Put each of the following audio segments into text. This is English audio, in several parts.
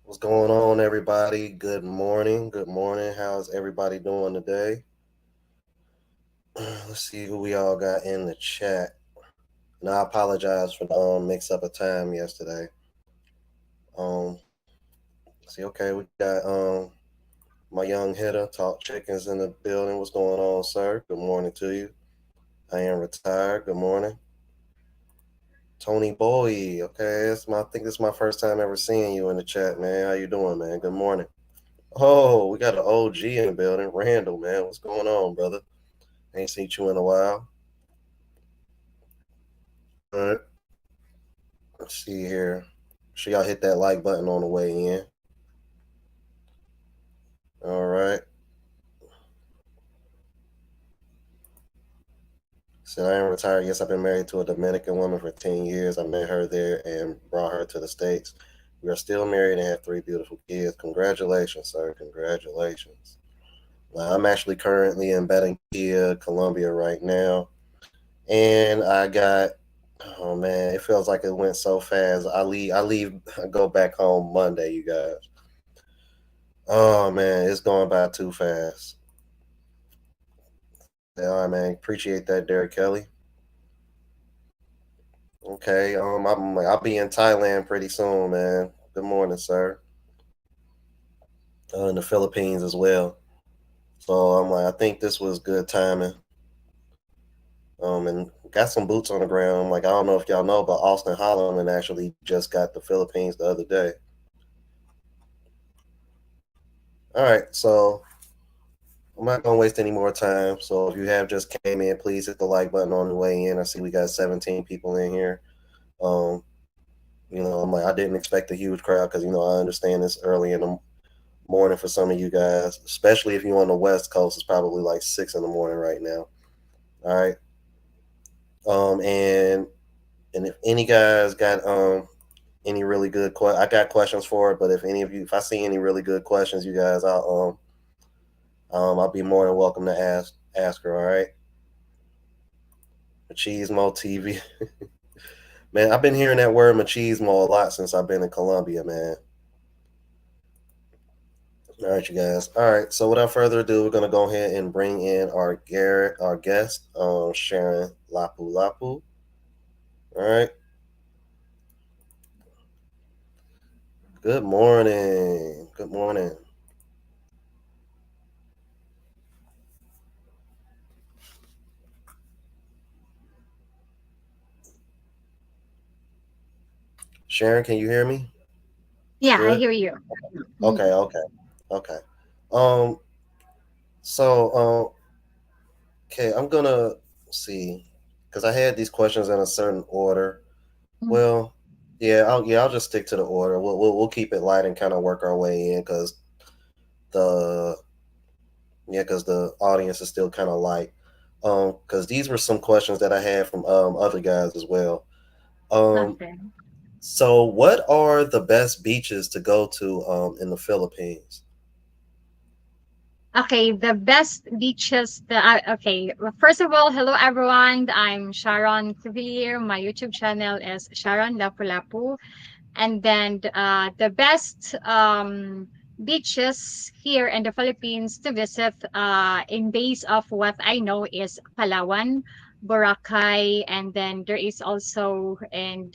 What's going on, everybody? Good morning. Good morning. How's everybody doing today? Let's see who we all got in the chat. And I apologize for the mix up of time yesterday. Um, see, okay, we got my young hitter, Talk Chickens in the building. What's going on, sir? Good morning to you. I am retired. Good morning, Tony Boy. Okay, I think this is my first time ever seeing you in the chat, man. How you doing, man? Good morning. Oh, we got an OG in the building, Randall, man. What's going on, brother? Ain't seen you in a while. All right, let's see here. Sure y'all hit that like button on the way in. All right. Said I am retired. Yes, I've been married to a Dominican woman for 10 years. I met her there and brought her to the States. We are still married and have three beautiful kids. Congratulations, sir. Congratulations. I'm actually currently in Barranquilla, Colombia right now. And I got, oh man, it feels like it went so fast. I go back home Monday, you guys. Oh man, it's going by too fast. Yeah, all right, man. Appreciate that, Derek Kelly. Okay, I'll be in Thailand pretty soon, man. Good morning, sir. In the Philippines as well. So I think this was good timing. And got some boots on the ground. Like I don't know if y'all know, but Austin Holloman actually just got the Philippines the other day. All right, so I'm not gonna waste any more time. So if you have just came in, please hit the like button on the way in. I see we got 17 people in here. Um, I'm like I didn't expect a huge crowd because I understand it's early in the morning for some of you guys, especially if you're on the West Coast. It's probably like 6 in the morning right now. All right. And if any guys got any really good I got questions for it. But if I see any really good questions, you guys, I'll be more than welcome to ask her. All right. Machismo TV. Man, I've been hearing that word machismo a lot since I've been in Colombia, man. All right, you guys. All right, so without further ado, we're gonna go ahead and bring in our guest, Sharon Lapu Lapu. All right. Good morning. Good morning. Sharon, can you hear me? Yeah, I Good. hear you. Okay. Mhm. Okay. Okay. Um. So okay, I'm gonna see because I had these questions in a certain order. Mm. Well, I'll just stick to the order. We'll keep it light and kind of work our way in the because the audience is still kind of light. Because these were some questions that I had from other guys as well. Um, Okay. so what are the best beaches to go to in the Philippines? Okay, the best beaches okay. Well, first of all, hello everyone. I'm Sharon Cavalier. My YouTube channel is Sharon Lapu Lapu. And then the best beaches here in the Philippines to visit in base of what I know is Palawan, Boracay, and then there is also and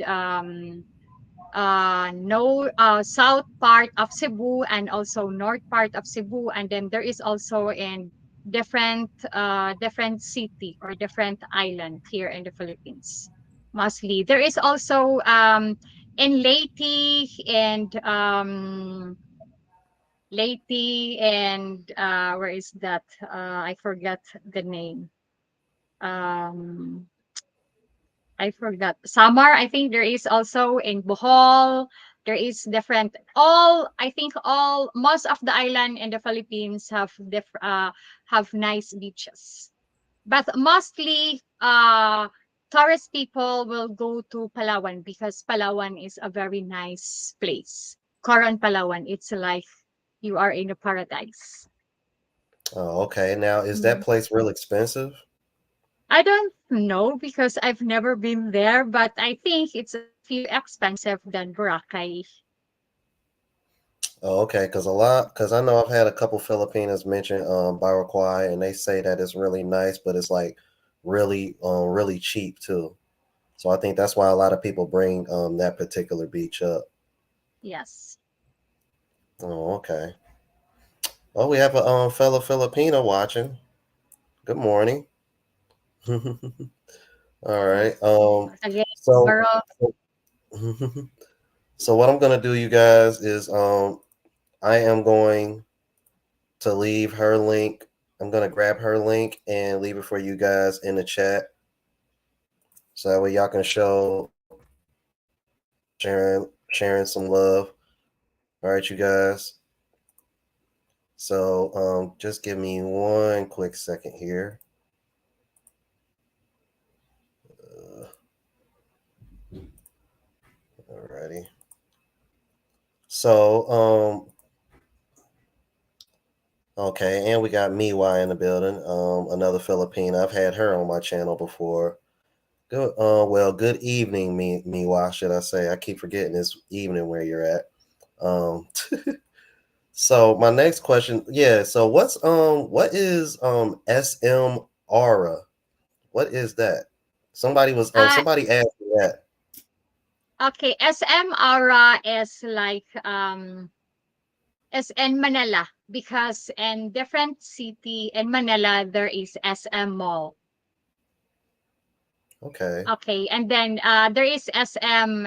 no south part of Cebu and also north part of Cebu, and then there is also in different city or different island here in the Philippines. Mostly there is also in Leyte and where is that? I forgot the name. Um, I forgot. Samar, I think there is also in Bohol. There is different. I think most of the island in the Philippines have nice beaches, but mostly tourist people will go to Palawan because Palawan is a very nice place. Coron Palawan, it's like you are in a paradise. Oh, okay. Now, is that place real expensive? I don't know because I've never been there, but I think it's a few expensive than Boracay. Oh, okay, because I know I've had a couple Filipinas mention Baraquai, and they say that it's really nice, but it's like really cheap too. So I think that's why a lot of people bring that particular beach up. Yes. Oh, okay. Oh, we have a fellow Filipino watching. Good morning. All right. Yes. Again, So tomorrow. so what I'm gonna do, you guys, is I am going to leave her link. I'm gonna grab her link and leave it for you guys in the chat, so that way y'all can show sharing some love. All right, you guys. So just give me one quick second here. Alrighty. So okay, and we got Miwa in the building. Another Filipina. I've had her on my channel before. Good. Good evening, Miwa. Should I say? I keep forgetting it's evening where you're at. Um, so my next question, yeah. So what is SM aura? What is that? Uh, Somebody asked me that. okay. SM Aura is like is in Manila because in different city in Manila there is SM Mall. Okay. Okay, and then there is SM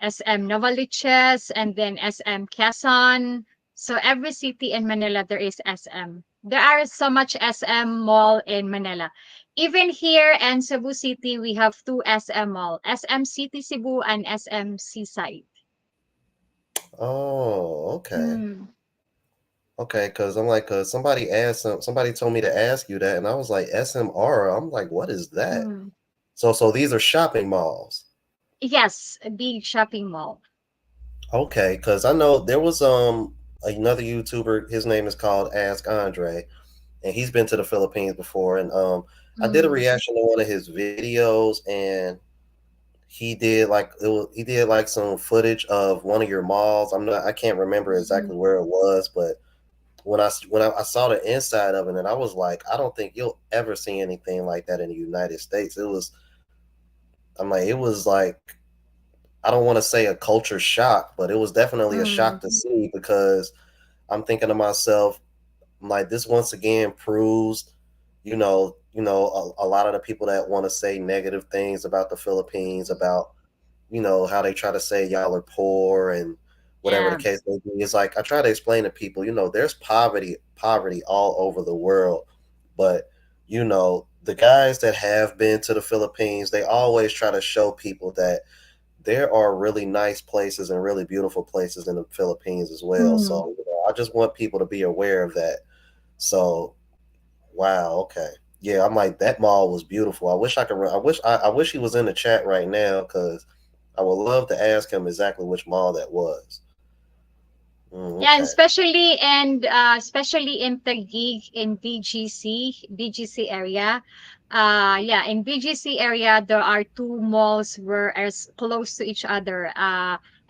Novaliches, and then SM Quezon. So every city in Manila there is SM. There are so much SM mall in Manila. Even here in Cebu City, we have two SM mall, SM City Cebu and SM Seaside. Oh, okay. Mm, Okay, because I'm like, somebody told me to ask you that, and I was like, SMR. I'm like, what is that? mm. So these are shopping malls. Yes, a big shopping mall. Okay, because I know there was another YouTuber. His name is called Ask Andre, and he's been to the Philippines before. And I did a Mm, reaction to one of his videos, and he did like some footage of one of your malls. I can't remember mm, exactly where it was, but I saw the inside of it, and I was like, I don't think you'll ever see anything like that in the United States. It was like, I don't want to say a culture shock, but it was definitely a shock mm, to see, because I'm thinking to myself, like, this once again proves, a lot of the people that want to say negative things about the Philippines, about how they try to say y'all are poor and whatever the yeah. case may be. It's like I try to explain to people, there's poverty all over the world, but the guys that have been to the Philippines, they always try to show people that there are really nice places and really beautiful places in the Philippines as well. Mm. So I just want people to be aware of that. So wow, okay. Yeah, I'm like, that mall was beautiful. I wish I could. I wish he was in the chat right now, because I would love to ask him exactly which mall that was. Yeah, and Okay. especially in Taguig in BGC area. Yeah, in BGC area there are two malls where as close to each other.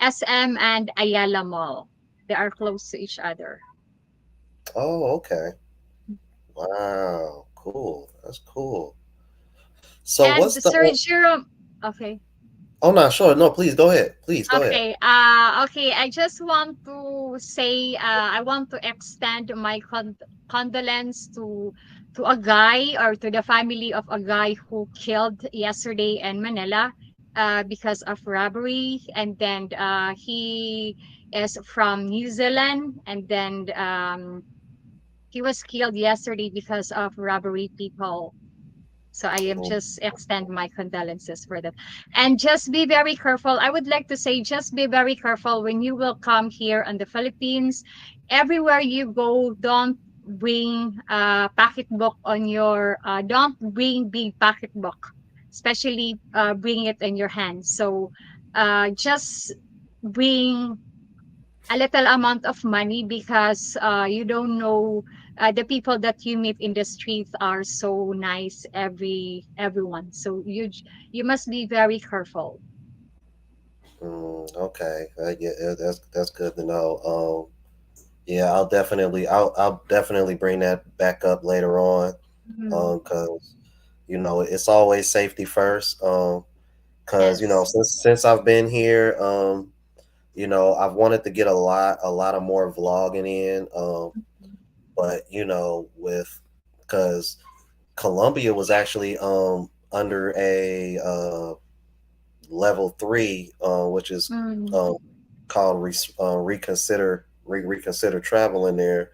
SM and Ayala Mall. They are close to each other. Oh, okay. Wow. Cool. That's cool. So And what's the? Sir Jerome, okay. Oh, no, sure. No, please go ahead. Please go ahead. Okay. Okay. I just want to say, I want to extend my condolence to a guy or to the family of a guy who killed yesterday in Manila, because of robbery, and then he is from New Zealand, and then he was killed yesterday because of robbery people. So I am Oh, just extend my condolences for that. And just be very careful. I would like to say just be very careful when you will come here in the Philippines. Everywhere you go, don't bring pocketbook on your don't bring big pocketbook, especially bring it in your hands. So just bring a little amount of money because you don't know the people that you meet in the streets are so nice everyone, so you must be very careful. Okay, yeah, that's good to know. Yeah, I'll definitely bring that back up later on. Mm, Cause it's always safety first. Cause yes. since I've been here, I've wanted to get a lot of more vlogging in. But with because Colombia was actually under a level 3, which is Mm, um called reconsider travel in there,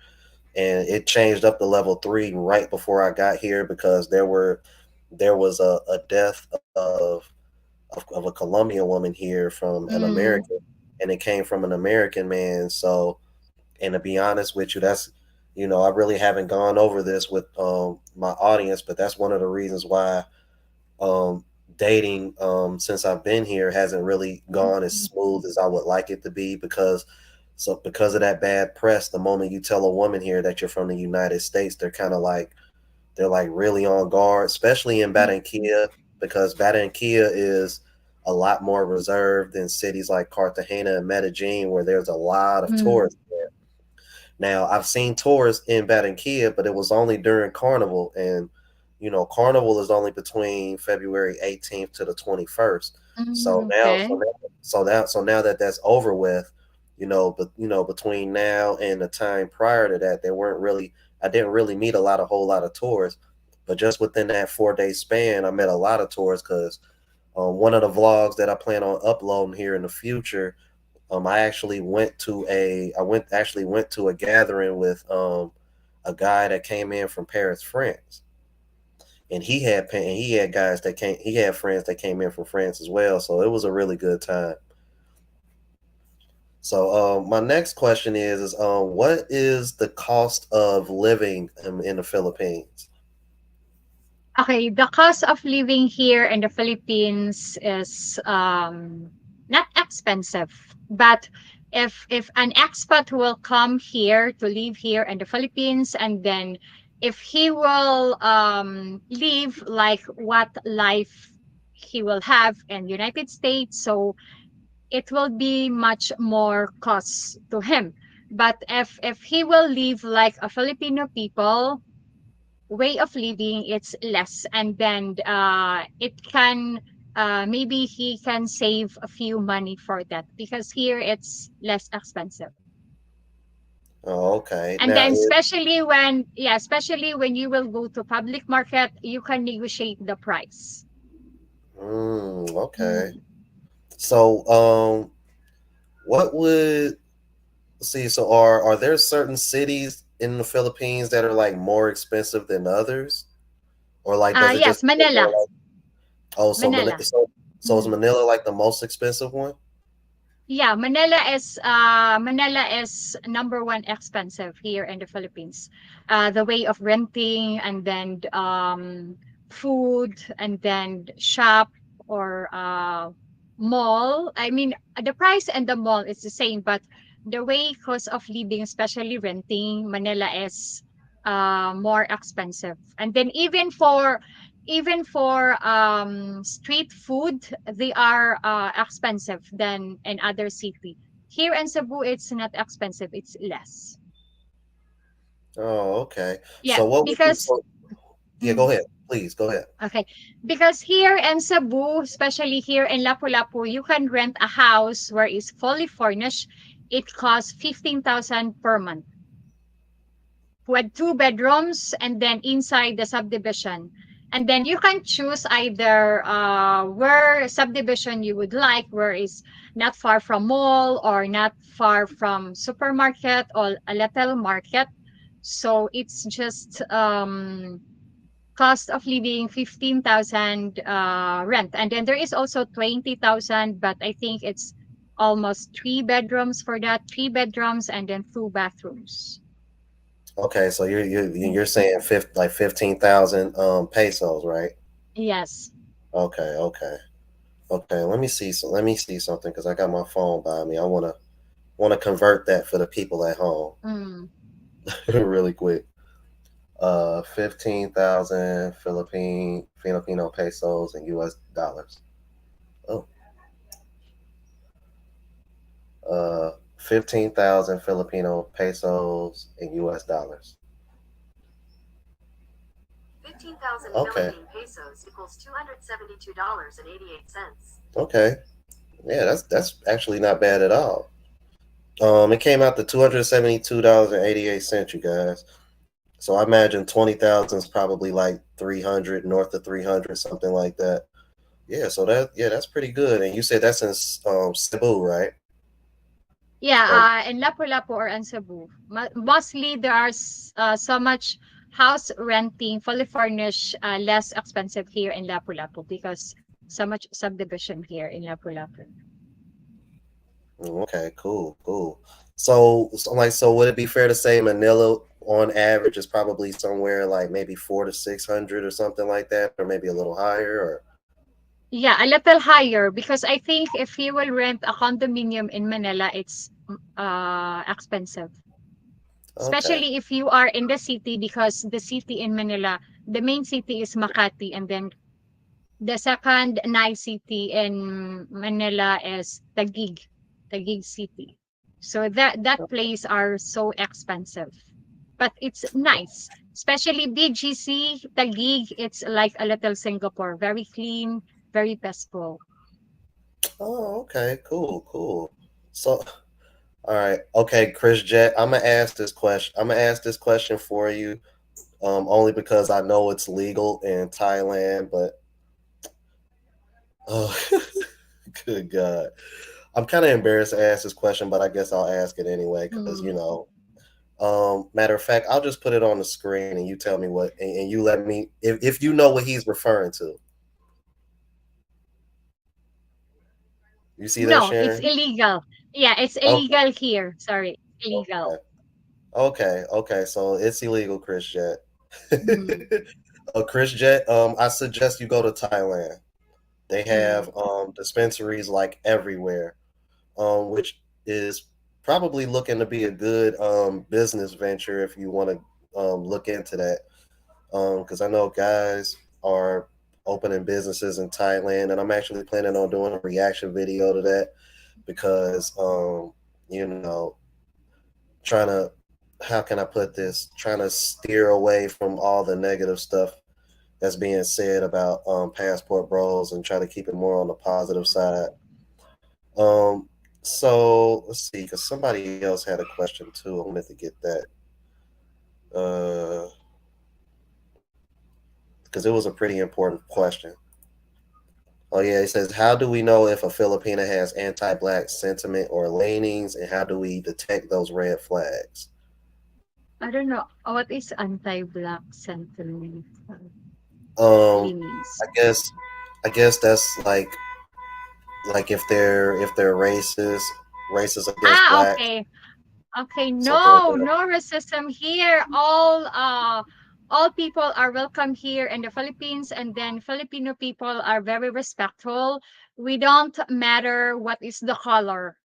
and it changed up to level 3 right before I got here because there was a death of a Colombian woman here from an mm, American, and it came from an American man. So, and to be honest with you, that's I really haven't gone over this with my audience, but that's one of the reasons why um, dating since I've been here hasn't really gone as mm, smooth as I would like it to be because of that bad press. The moment you tell a woman here that you're from the United States, they're like really on guard, especially in mm, Barranquilla, because Barranquilla is a lot more reserved than cities like Cartagena and Medellin, where there's a lot of mm, tourists. Now, I've seen tours in Barranquilla, but it was only during Carnival, and Carnival is only between February 18th to the 21st. So now, so okay. now, so now that that's over with, but between now and the time prior to that, I didn't really meet a whole lot of tourists, but just within that 4 day span, I met a lot of tourists because one of the vlogs that I plan on uploading here in the future, I went to a gathering with a guy that came in from Paris, France, and he had friends that came in from France as well. So it was a really good time. So my next question is what is the cost of living in the Philippines? Okay, the cost of living here in the Philippines is not expensive, but if an expat will come here to live here in the Philippines, and then if he will live like what life he will have in United States, so it will be much more cost to him. But if he will live like a Filipino people way of living, it's less, and then it can maybe he can save a few money for that because here it's less expensive. Oh, okay. And then especially when you will go to public market, you can negotiate the price. Okay. Mm. So what would see? So are there certain cities in the Philippines that are like more expensive than others, or like does it just Yes, depend Manila. on like oh Manila. so is Mm. Manila like the most expensive one? Yeah, Manila is number one expensive here in the Philippines. The way of renting, and then food, and then shop or mall. I mean, the price and the mall is the same, but the way cost of living, especially renting, Manila is more expensive. And then even for street food, they are expensive than in other city. Here in Cebu, it's not expensive, it's less. Oh, okay. Yeah, So what would you because so yeah, mm, go ahead. Please go ahead. okay, because here in Cebu, especially here in Lapu-Lapu, you can rent a house where it's fully furnished. It costs 15,000 per month with two bedrooms, and then inside the subdivision. And then you can choose either where subdivision you would like, where is not far from mall or not far from supermarket or a little market. So it's just cost of living 15,000 rent. And then there is also 20,000, but I think it's almost three bedrooms for that, three bedrooms and then two bathrooms. Okay, so you're saying 15,000 pesos, right? Yes. Okay, okay. Okay, let me see something because I got my phone by me. I wanna convert that for the people at home Mm. really quick. 15,000 Filipino pesos and US dollars. Oh, 15,000 Filipino pesos in US dollars. 15,000 Okay. Philippine pesos equals $272.88. Okay. Yeah, that's actually not bad at all. It came out to $272.88, you guys. So I imagine 20,000 is probably like 300, north of 300, something like that. Yeah, so that's pretty good. And you said that's in Cebu, right? Yeah, Or in Lapu-Lapu or in Cebu. Mostly there are so much house renting, fully furnished, less expensive here in Lapu-Lapu because so much subdivision here in Lapu-Lapu. okay, cool. So would it be fair to say Manila on average is probably somewhere like maybe 400 to 600 or something like that, or maybe a little higher? Or Yeah, a little higher because I think if you will rent a condominium in Manila, it's expensive. okay, Especially if you are in the city because the city in Manila, the main city is Makati and then the second nice city in Manila is Taguig City. So that place are so expensive, but it's nice. Especially BGC, Taguig, it's like a little Singapore, very clean, very peaceful. oh, okay, cool. So all right, okay, Chris Jet, I'm gonna ask this question. I'm gonna ask this question for you, only because I know it's legal in Thailand, but oh, good God. I'm kind of embarrassed to ask this question, but I guess I'll ask it anyway because Mm. Matter of fact, I'll just put it on the screen and you tell me what, and you let me if you know what he's referring to. You see that, No, it's Sharon? illegal. Yeah, it's Okay, illegal here. Sorry, illegal. okay, okay. So it's illegal, Chris Jet. Mm. Chris Jet, I suggest you go to Thailand. They Mm. have dispensaries like everywhere, which is probably looking to be a good business venture if you want to look into that. Because I know guys are opening businesses in Thailand, and I'm actually planning on doing a reaction video to that because you know, trying to how can I put this? Trying to steer away from all the negative stuff that's being said about passport bros and try to keep it more on the positive side. Um, so let's see, because somebody else had a question too. I wanted to get that because it was a pretty important question. Oh yeah, it says, how do we know if a Filipina has anti-black sentiment or leanings, and how do we detect those red flags? I don't know what is anti-black sentiment Um, leanings. I guess that's like if they're racist against Ah, black, okay. Okay, something like no, that. no racism here. All people are welcome here in the Philippines, and then Filipino people are very respectful. We don't matter what is the color.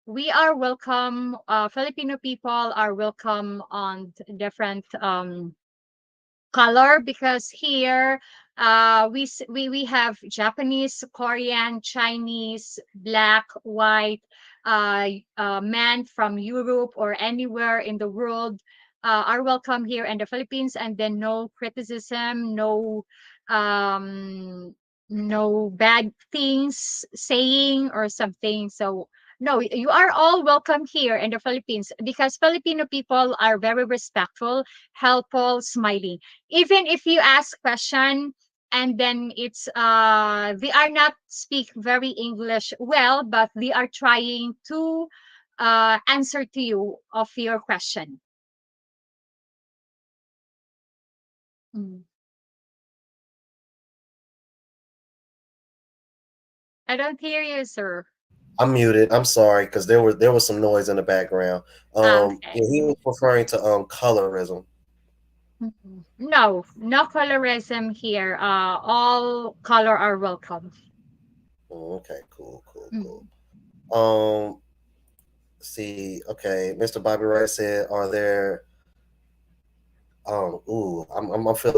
We are welcome. Filipino people are welcome on different color because here we have Japanese, Korean, Chinese, black, white, men from Europe or anywhere in the world are welcome here in the Philippines, and then no criticism, um no bad things saying or something. So no, you are all welcome here in the Philippines because Filipino people are very respectful, helpful, smiling. Even if you ask question and then it's they are not speak very English well, but they are trying to answer to you of your question. Mm. I don't hear you, sir. I'm muted. I'm sorry because there was some noise in the background. Okay. Yeah, he was referring to colorism. Mhm. No, no colorism here. All color are welcome. Oh, okay, cool. Mm. Um, see, okay, Mr. Bobby Wright said, "Are there?" Ooh, I feel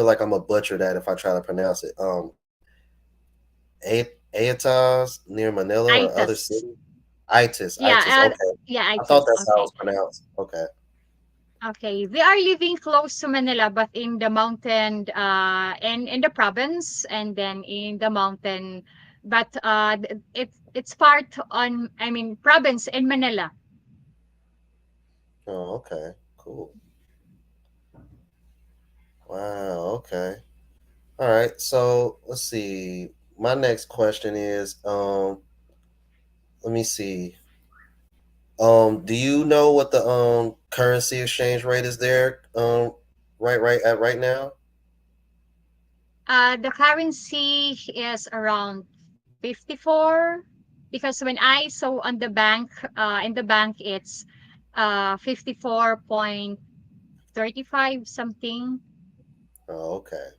like I'm a butcher that if I try to pronounce it. Ayatas near Manila or other Itis. cities. Itis, Yeah, itis. Okay, yeah, I thought ITIS. that's how Okay. it's pronounced. Okay. Okay, they are living close to Manila, but in the mountain, in the province, and then in the mountain, but it's part on, I mean, province in Manila. Oh, okay. Cool. Wow. Okay. All right. So let's see. My next question is, let me see. Do you know what the currency exchange rate is there? Right now. The currency is around 54, because when I saw on the bank, in the bank, it's 54.35 something. Oh, okay.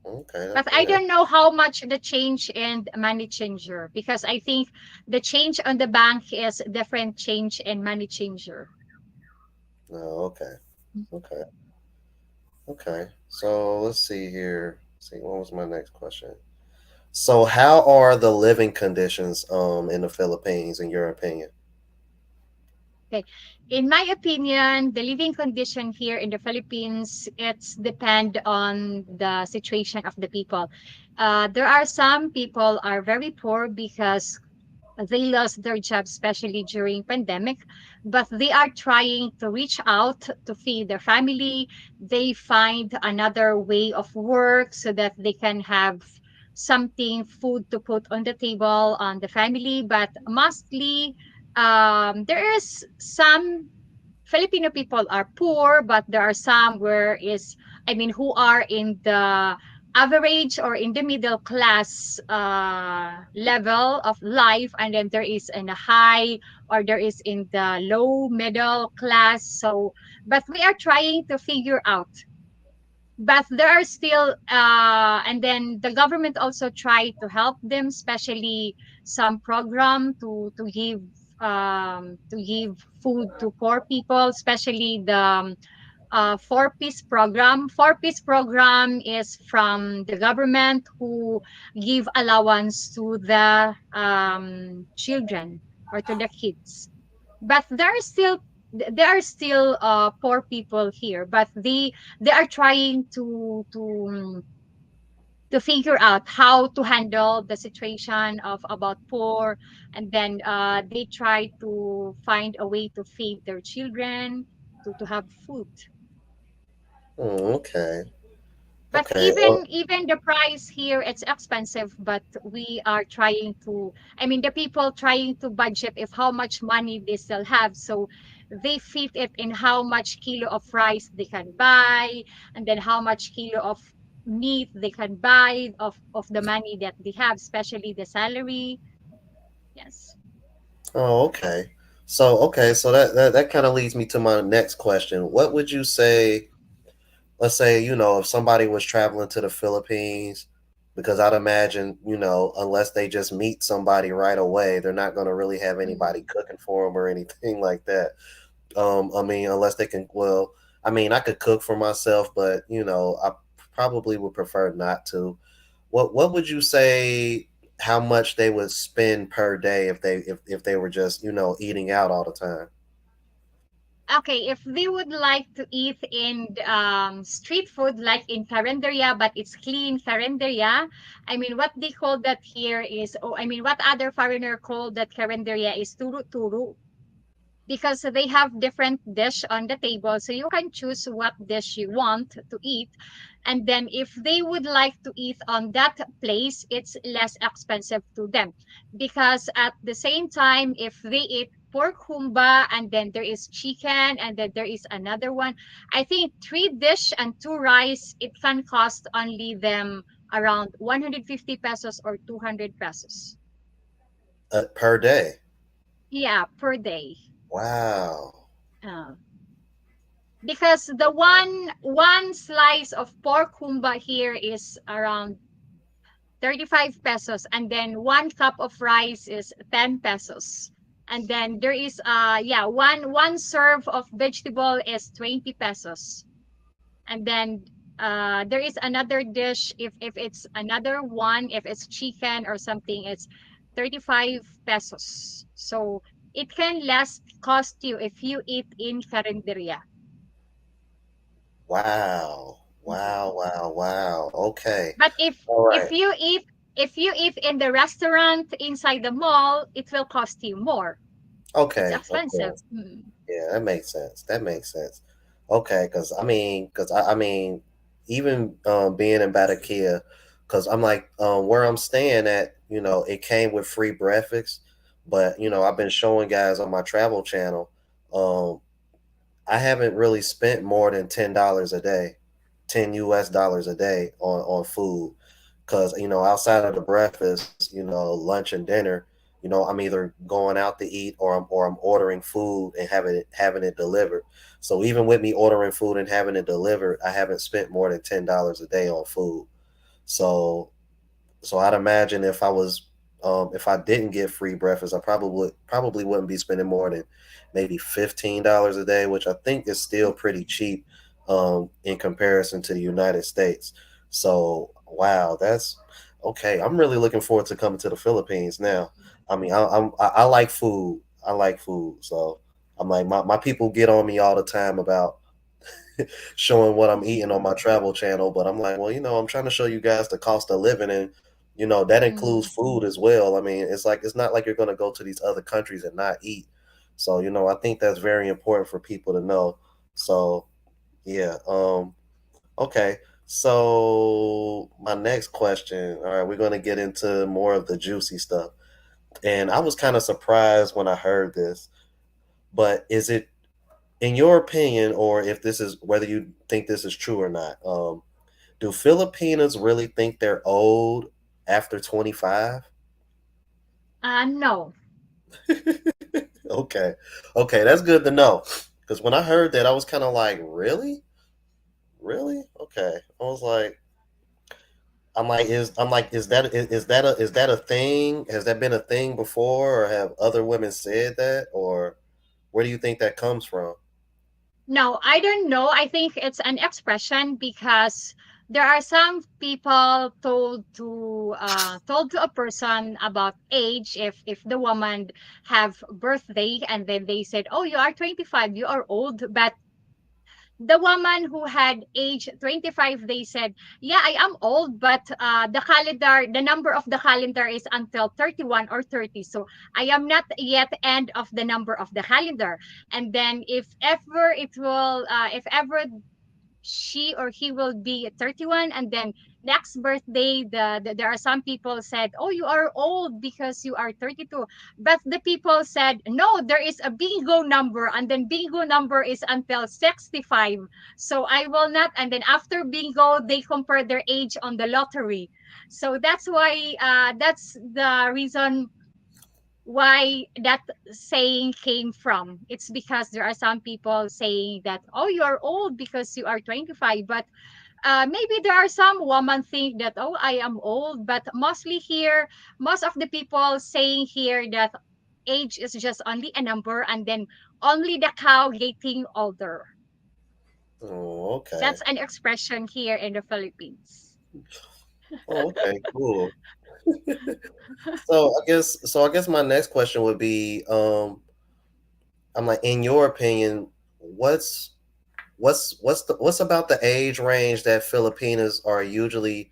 Okay. But I Yeah. don't know how much the change in money changer, because I think the change on the bank is different change in money changer. Oh, okay. Okay. Okay. So let's see here. Let's see, what was my next question? So, how are the living conditions in the Philippines, in your opinion? Okay. In my opinion, the living condition here in the Philippines, it's depend on the situation of the people. There are some people are very poor because they lost their job, especially during pandemic, but they are trying to reach out to feed their family. They find another way of work so that they can have something, food to put on the table on the family. But mostly, there is some Filipino people are poor, but there are some where is, I mean, who are in the average or in the middle class level of life, and then there is in a high, or there is in the low middle class. So, but we are trying to figure out, but there are still and then the government also try to help them, especially some program to give food to poor people, especially the four-piece program is from the government who give allowance to the children or to the kids. But there are still poor people here, but they are trying to figure out how to handle the situation of about poor, and then they try to find a way to feed their children, to have food. Okay. But Okay. even the price here, it's expensive, but we are trying to, I mean, the people trying to budget if how much money they still have. So they fit it in how much kilo of rice they can buy, and then how much kilo of meat they can buy of the money that they have, especially the salary. Yes. Okay. So that kind of leads me to my next question. What would you say? Let's say, if somebody was traveling to the Philippines, because I'd imagine, unless they just meet somebody right away, they're not going to really have anybody Mm. cooking for them or anything like that. I mean, unless they can, well, I mean, I could cook for myself, but I probably would prefer not to. What would you say? How much they would spend per day if they were just eating out all the time? Okay, if they would like to eat in street food, like in carinderia, but it's clean carinderia. I mean, what they call that here is, oh, I mean, what other foreigner call that carinderia is turu turu, because they have different dish on the table, so you can choose what dish you want to eat. And then if they would like to eat on that place, it's less expensive to them, because at the same time, if they eat pork humba, and then there is chicken, and then there is another one, I think three dish and two rice, it can cost only them around 150 pesos or 200 pesos. Per day. Yeah, per day. Wow. uh, because the one slice of pork humba here is around 35 pesos, and then one cup of rice is 10 pesos, and then there is yeah, one serve of vegetable is 20 pesos, and then there is another dish, if it's another one, if it's chicken or something, it's 35 pesos. So it can less cost you if you eat in Carinderia. Wow. Wow. Wow. Wow. Okay. But All if right. you eat if you eat in the restaurant inside the mall, it will cost you more. It's Okay. Of expensive. course. Yeah, that makes sense. That makes sense. Okay, because I mean, even being in Batakia, because I'm like where I'm staying at, it came with free breakfast, but I've been showing guys on my travel channel. Um, I haven't really spent more than $10 a day, $10 a day on food, because outside of the breakfast, lunch and dinner, I'm either going out to eat or I'm ordering food and having it delivered. So even with me ordering food and having it delivered, I haven't spent more than $10 a day on food. So I'd imagine if I didn't get free breakfast, I probably wouldn't be spending more than maybe $15 a day, which I think is still pretty cheap in comparison to the United States. So wow, that's okay. I'm really looking forward to coming to the Philippines now. I mean, I like food. I like food, so I'm like my people get on me all the time about showing what I'm eating on my travel channel, but I'm like, well, I'm trying to show you guys the cost of living, and that includes Mm. food as well. I mean, it's not like you're going to go to these other countries and not eat. So, I think that's very important for people to know. So, yeah. Okay. So, my next question, all right, we're going to get into more of the juicy stuff. And I was kind of surprised when I heard this, but is it in your opinion, or if this is whether you think this is true or not, do Filipinas really think they're old after 25? No. Okay. Okay, that's good to know. Because when I heard that, I was kind of like, really? Really? Okay. I was like, is that a thing? Has that been a thing before, or have other women said that, or where do you think that comes from? No, I don't know. I think it's an expression because there are some people told to a person about age if the woman have birthday and then they said, "Oh, you are 25, you are old." But the woman who had age 25, they said, "Yeah, I am old, but the number of the calendar is until 31 or 30, so I am not yet end of the number of the calendar." And then if ever she or he will be 31, and then next birthday there are some people said, "Oh, you are old because you are 32." But the people said, "No, there is a bingo number, and then bingo number is until 65, so I will not." And then after bingo they compare their age on the lottery. So that's the reason why that saying came from. It's because there are some people saying that, "Oh, you are old because you are 25." But maybe there are some women think that, "Oh, I am old." But mostly here, most of the people saying here that age is just only a number, and then only the cow getting older. Oh, okay. That's an expression here in the Philippines. Oh, okay, cool. So I guess my next question would be, I'm like, in your opinion, what's about the age range that Filipinas are usually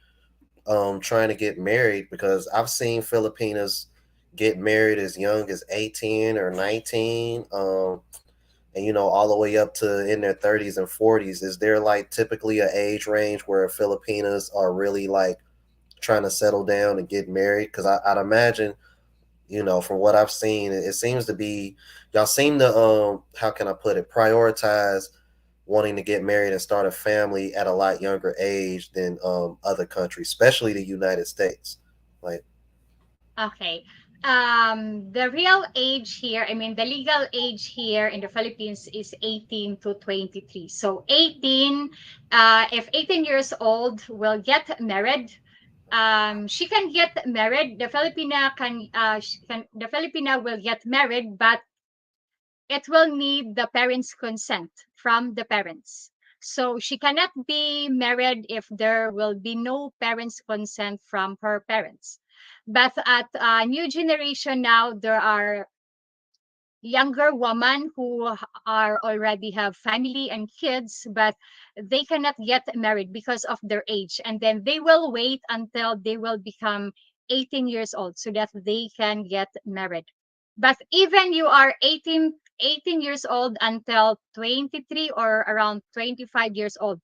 trying to get married? Because I've seen Filipinas get married as young as 18 or 19, and all the way up to in their 30s and 40s. Is there like typically an age range where Filipinas are really like trying to settle down and get married? Because I'd imagine, from what I've seen, it seems to be y'all seem to how can I put it, prioritize wanting to get married and start a family at a lot younger age than other countries, especially the United States. Like, Okay. The real age here, I mean, the legal age here in the Philippines is 18 to 23. So 18, if 18 years old will get married, she can get married. The Filipina will get married, but it will need the parents' consent from the parents. So she cannot be married if there will be no parents' consent from her parents. But at new generation now, there are younger women who are already have family and kids, but they cannot get married because of their age, and then they will wait until they will become 18 years old so that they can get married. But even you are 18 years old until 23 or around 25 years old,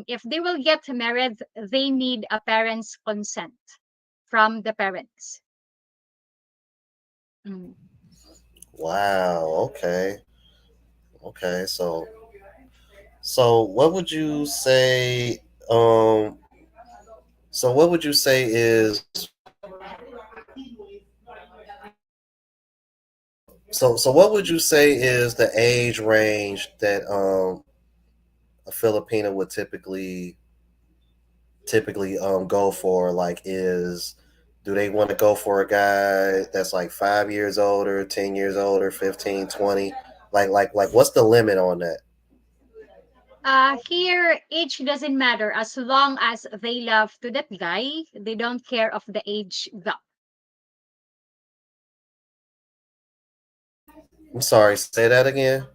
if they will get married, they need a parent's consent from the parents. Mm. Wow. Okay. Okay. So what would you say? Um. So what would you say is so what would you say is the age range that a Filipina would typically go for? Like, is do they want to go for a guy that's like 5 years older, 10 years older, 15, 20? Like what's the limit on that? Here, age doesn't matter as long as they love to that guy. They don't care of the age gap. I'm sorry, say that again.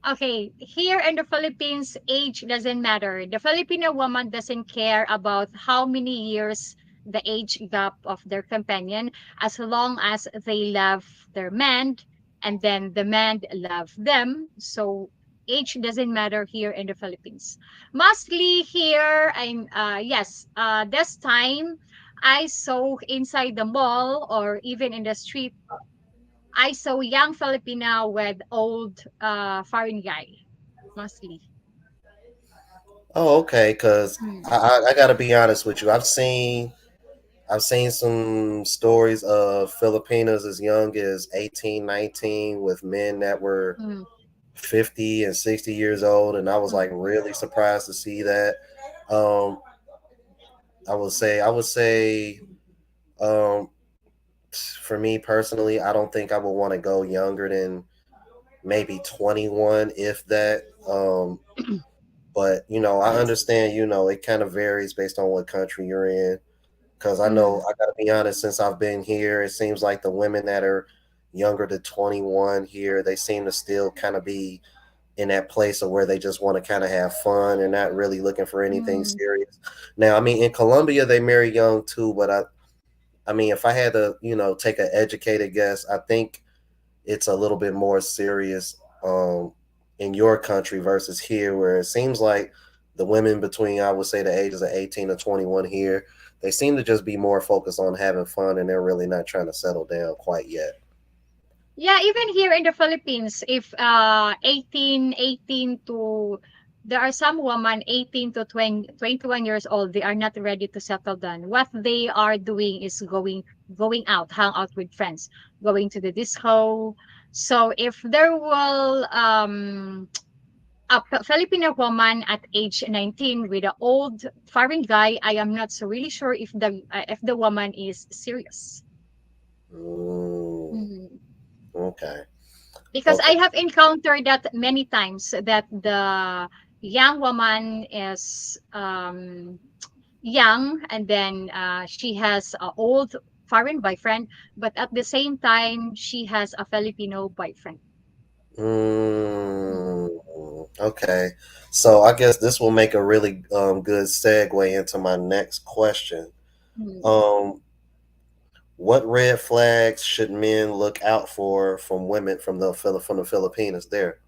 Okay, here in the Philippines, age doesn't matter. The Filipino woman doesn't care about how many years the age gap of their companion, as long as they love their man and then the man love them. So age doesn't matter here in the Philippines. Mostly here, I'm yes, this time I saw inside the mall or even in the street, I saw young Filipina with old foreign guy, mostly. Oh, okay. Cause Mm, I gotta be honest with you. I've seen some stories of Filipinos as young as 18, 19 with men that were mm, 50 and 60 years old, and I was like mm, really surprised to see that. Um, I would say, um, for me personally, I don't think I would want to go younger than maybe 21, if that. But I understand. It kind of varies based on what country you're in. Because I know mm, I got to be honest, since I've been here, it seems like the women that are younger to 21 here, they seem to still kind of be in that place of where they just want to kind of have fun and not really looking for anything mm. serious. Now, I mean, in Colombia, they marry young too, but I mean, if I had to, take an educated guess, I think it's a little bit more serious in your country versus here, where it seems like the women between, I would say, the ages of 18 to 21 here, they seem to just be more focused on having fun and they're really not trying to settle down quite yet. Yeah, even here in the Philippines, if 18 to there are some women 18 to 20, 21 years old, they are not ready to settle down. What they are doing is going out, hang out with friends, going to the disco. So if there will a Filipino woman at age 19 with an old foreign guy, I am not so really sure if the woman is serious. Mm, Mhm. okay. Because Okay. I have encountered that many times that the young woman is young and then she has an old foreign boyfriend, but at the same time she has a Filipino boyfriend. Mm, Mm, okay. So I guess this will make a really good segue into my next question. mm. Um, what red flags should men look out for from women from the Filipinas there?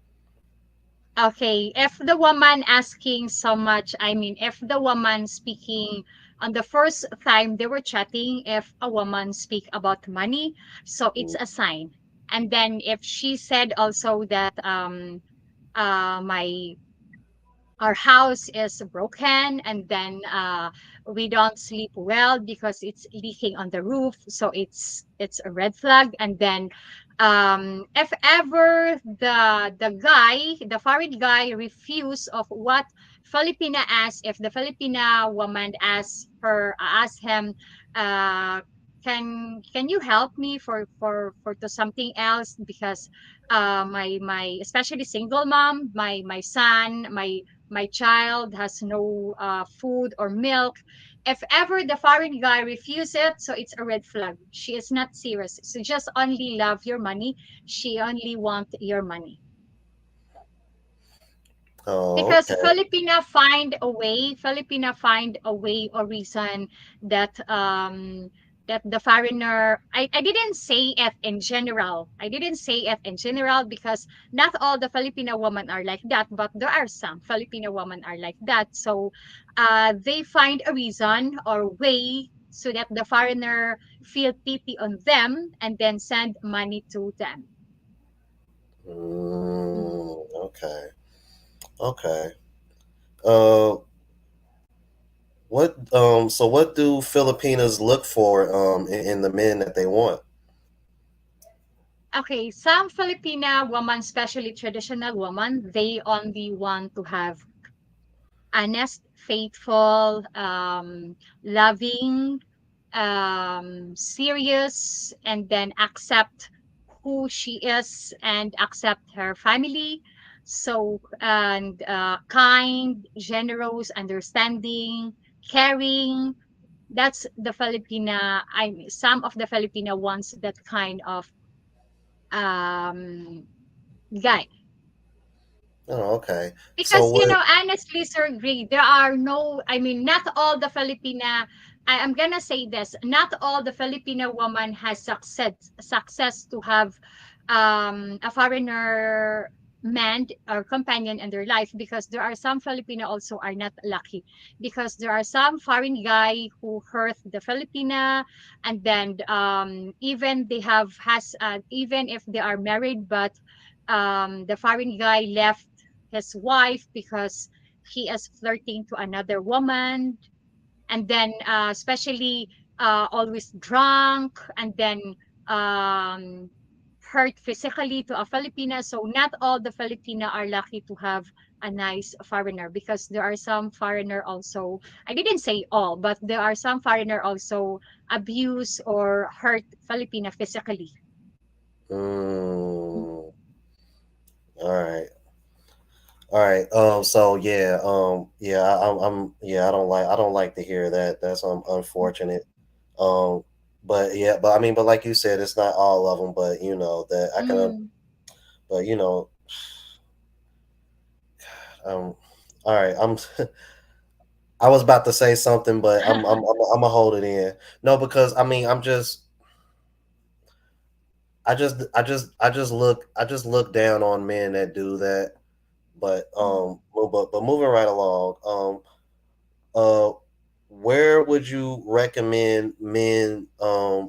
Okay, if the woman asking so much, I mean, if the woman speaking on the first time they were chatting, if a woman speak about money, so it's Mm, a sign. And then if she said also that my our house is broken and then we don't sleep well because it's leaking on the roof, so it's a red flag. And then if ever the foreign guy refuse of what Filipina asks, if the Filipina woman asks him, uh can you help me for to something else, because my especially single mom, my son, my child has no food or milk, If ever the foreign guy refuses it, so it's a red flag. She is not serious. So just only love your money. She only want your money. Oh, Because okay. Filipina find a way or reason that that the foreigner, I didn't say it in general. I didn't say it in general because not all the Filipino women are like that, but there are some Filipino women are like that. So they find a reason or way so that the foreigner feel pity on them and then send money to them. Mm. Okay. Okay. Uh, what so what do Filipinas look for in the men that they want? Okay, some Filipina women, especially traditional women, they only want to have honest, faithful, loving, serious, and then accept who she is and accept her family. So, and kind, generous, understanding, caring. That's the Filipina. I mean, some of the Filipina wants that kind of guy. Oh, okay. So Because, what? honestly, Sir Greg, there are no, I mean, not all the Filipina, I'm gonna say this, not all the Filipino woman has success to have a foreigner man or companion in their life, because there are some Filipino also are not lucky, because there are some foreign guy who hurt the Filipina, and then even they have has even if they are married, but the foreign guy left his wife because he is flirting to another woman, and then especially always drunk, and then um, hurt physically to a Filipina. So not all the Filipina are lucky to have a nice foreigner, because there are some foreigner also, I didn't say all, but there are some foreigner also abuse or hurt Filipina physically. Mm, all right. All right. So yeah. Yeah. I don't like to hear that. That's unfortunate. Um. But yeah. But I mean. But like you said, it's not all of them. But you know that I can. Mm. But you know. All right. I was about to say something, but I'm gonna hold it in. No, because I mean, I just look down on men that do that. But moving right along. Uh, where would you recommend men go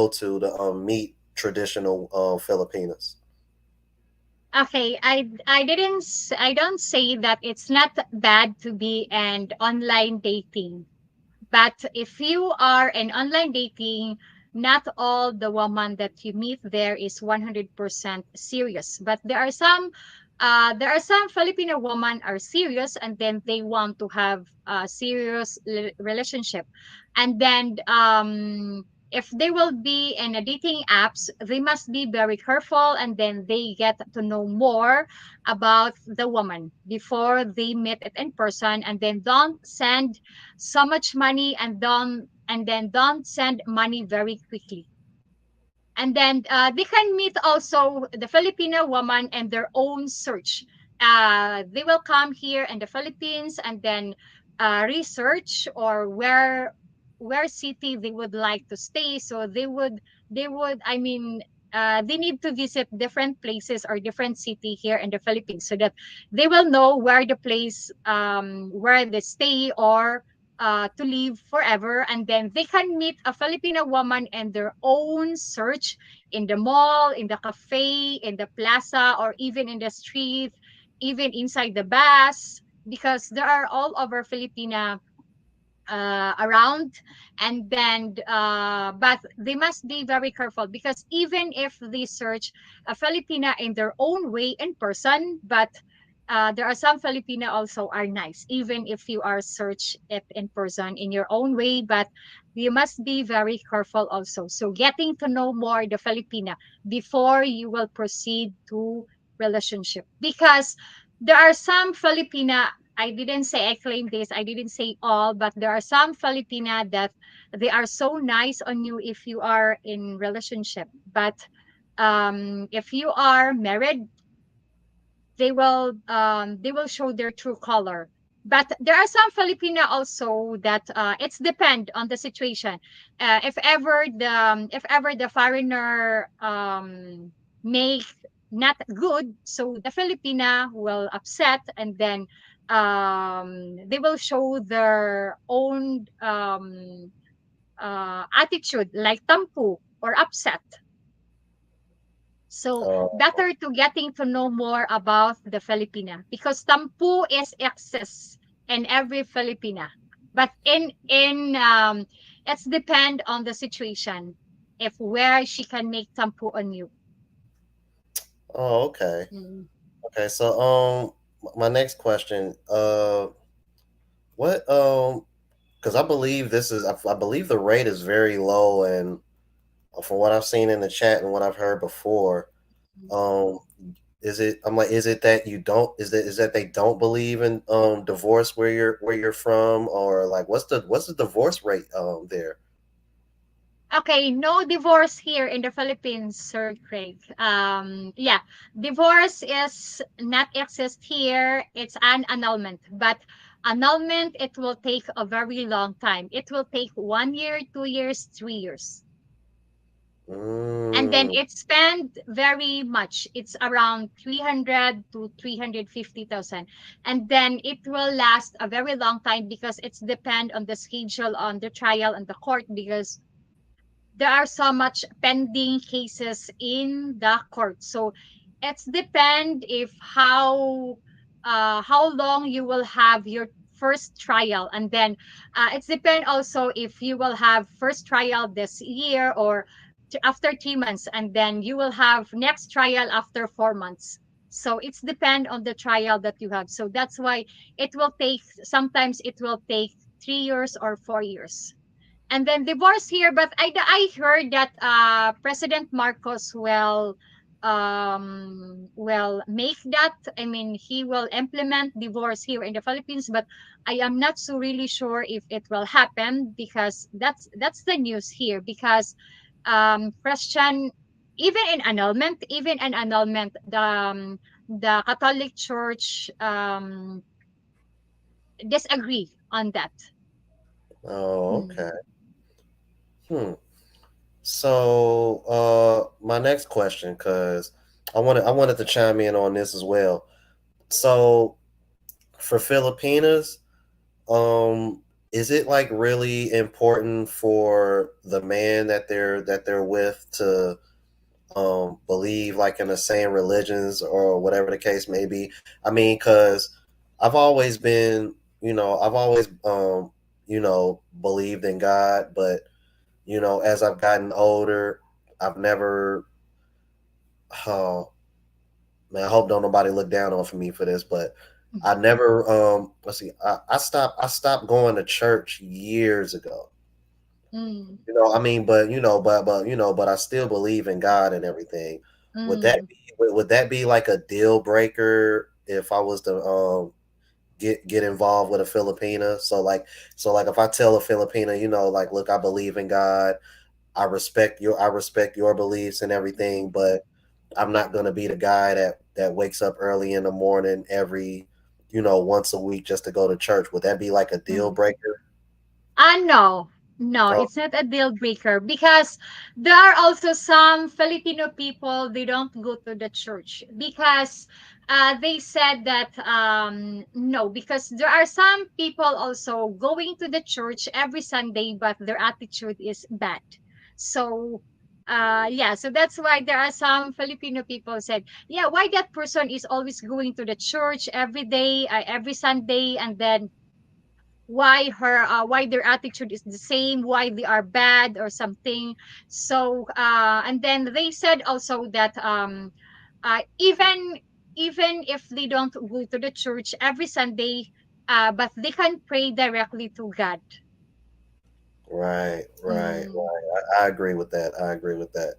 to meet traditional Filipinas? Okay, I don't say that it's not bad to be an online dating. But if you are an online dating, not all the woman that you meet there is 100% serious. But there are some Filipino women are serious, and then they want to have a serious relationship. And then if they will be in a dating apps, they must be very careful, and then they get to know more about the woman before they meet it in person, and then don't send so much money, and then don't send money very quickly. And then they can meet also the Filipino woman and their own search. They will come here in the Philippines, and then research or where city they would like to stay. So they would I mean they need to visit different places or different city here in the Philippines, so that they will know where the place where they stay, or to live forever. And then they can meet a Filipino woman and their own search in the mall, in the cafe, in the plaza, or even in the street, even inside the bus, because there are all over Filipina around. And then but they must be very careful, because even if they search a Filipina in their own way in person, but there are some Filipina also are nice, even if you are search it in person in your own way. But you must be very careful also, so getting to know more the Filipina before you will proceed to relationship. Because there are some Filipina, I didn't say I claim this, I didn't say all, but there are some Filipina that they are so nice on you if you are in relationship. But if you are married, they will show their true color. But there are some Filipina also that it's depend on the situation. If ever the foreigner make not good, so the Filipina will upset, and then they will show their own attitude like tampu or upset. So Oh, better to getting to know more about the Filipina, because tampu is excess in every Filipina. But in it's depend on the situation if where she can make tampu on you. oh, okay. Mm. Okay, so my next question, what because I believe I believe the rate is very low, and from what I've seen in the chat and what I've heard before, um, is it? I'm like, is it that you don't? Is that they don't believe in divorce where you're from, or like what's the divorce rate there? Okay, no divorce here in the Philippines, Sir Craig. Yeah, divorce is not exist here. It's an annulment, but annulment it will take a very long time. It will take 1 year, 2 years, 3 years, and then Mm, it spend very much. It's around 300 to 350,000, and then it will last a very long time because it's depend on the schedule on the trial and the court, because there are so much pending cases in the court. So it's depend if how long you will have your first trial, and then it's depend also if you will have first trial this year or after 3 months, and then you will have next trial after 4 months. So it's depend on the trial that you have. So that's why it will take, sometimes it will take 3 years or 4 years, and then divorce here. But I heard that President Marcos will make that, I mean he will implement divorce here in the Philippines, but I am not so really sure if it will happen, because that's the news here. Because Christian, even in annulment, the Catholic Church disagree on that. oh, Mm. okay. Hmm. So, my next question, because I wanted to chime in on this as well. So, for Filipinas, is it like really important for the man that they're with to believe like in the same religions or whatever the case may be? I mean, because I've always been, I've always believed in God, but as I've gotten older, I've never. Uh, Man, I hope don't nobody look down on for me for this, but I never. Let's see. I stopped going to church years ago. Mm. I mean, but I still believe in God and everything. Mm. Would that be like a deal breaker if I was to get involved with a Filipina? So like if I tell a Filipina, like look, I believe in God. I respect your beliefs and everything, but I'm not gonna be the guy that wakes up early in the morning every, once a week just to go to church. Would that be like a deal Mm. breaker? No, no, Oh, it's not a deal breaker, because there are also some Filipino people, they don't go to the church because they said that no, because there are some people also going to the church every Sunday, but their attitude is bad. So yeah, so that's why there are some Filipino people said, yeah, why that person is always going to the church every day, every Sunday, and then why their attitude is the same, why they are bad or something. So and then they said also that even if they don't go to the church every Sunday, but they can pray directly to God. right, right, Mm. right. I agree with that. I agree with that.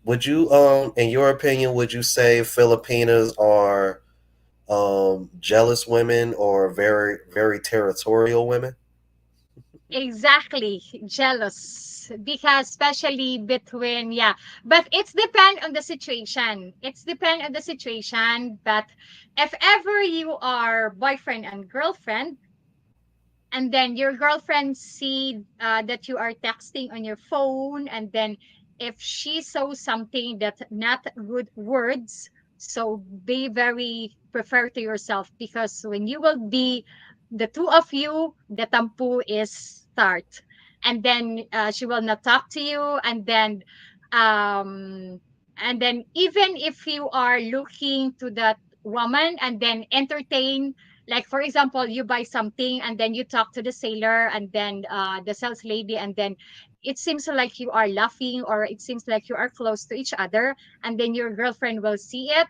Would you, in your opinion, would you say Filipinas are jealous women or very territorial women. Exactly, jealous. Because especially between, yeah, but it's depend on the situation. It's depend on the situation. But if ever you are boyfriend and girlfriend, and then your girlfriend see that you are texting on your phone, and then if she saw something that not good words, so be very prefer to yourself, because when you will be the two of you, the tampu is start, and then she will not talk to you, um and then even if you are looking to that woman and then entertain, like for example you buy something and then you talk to the seller and then the sales lady, and then it seems like you are laughing or it seems like you are close to each other, and then your girlfriend will see it,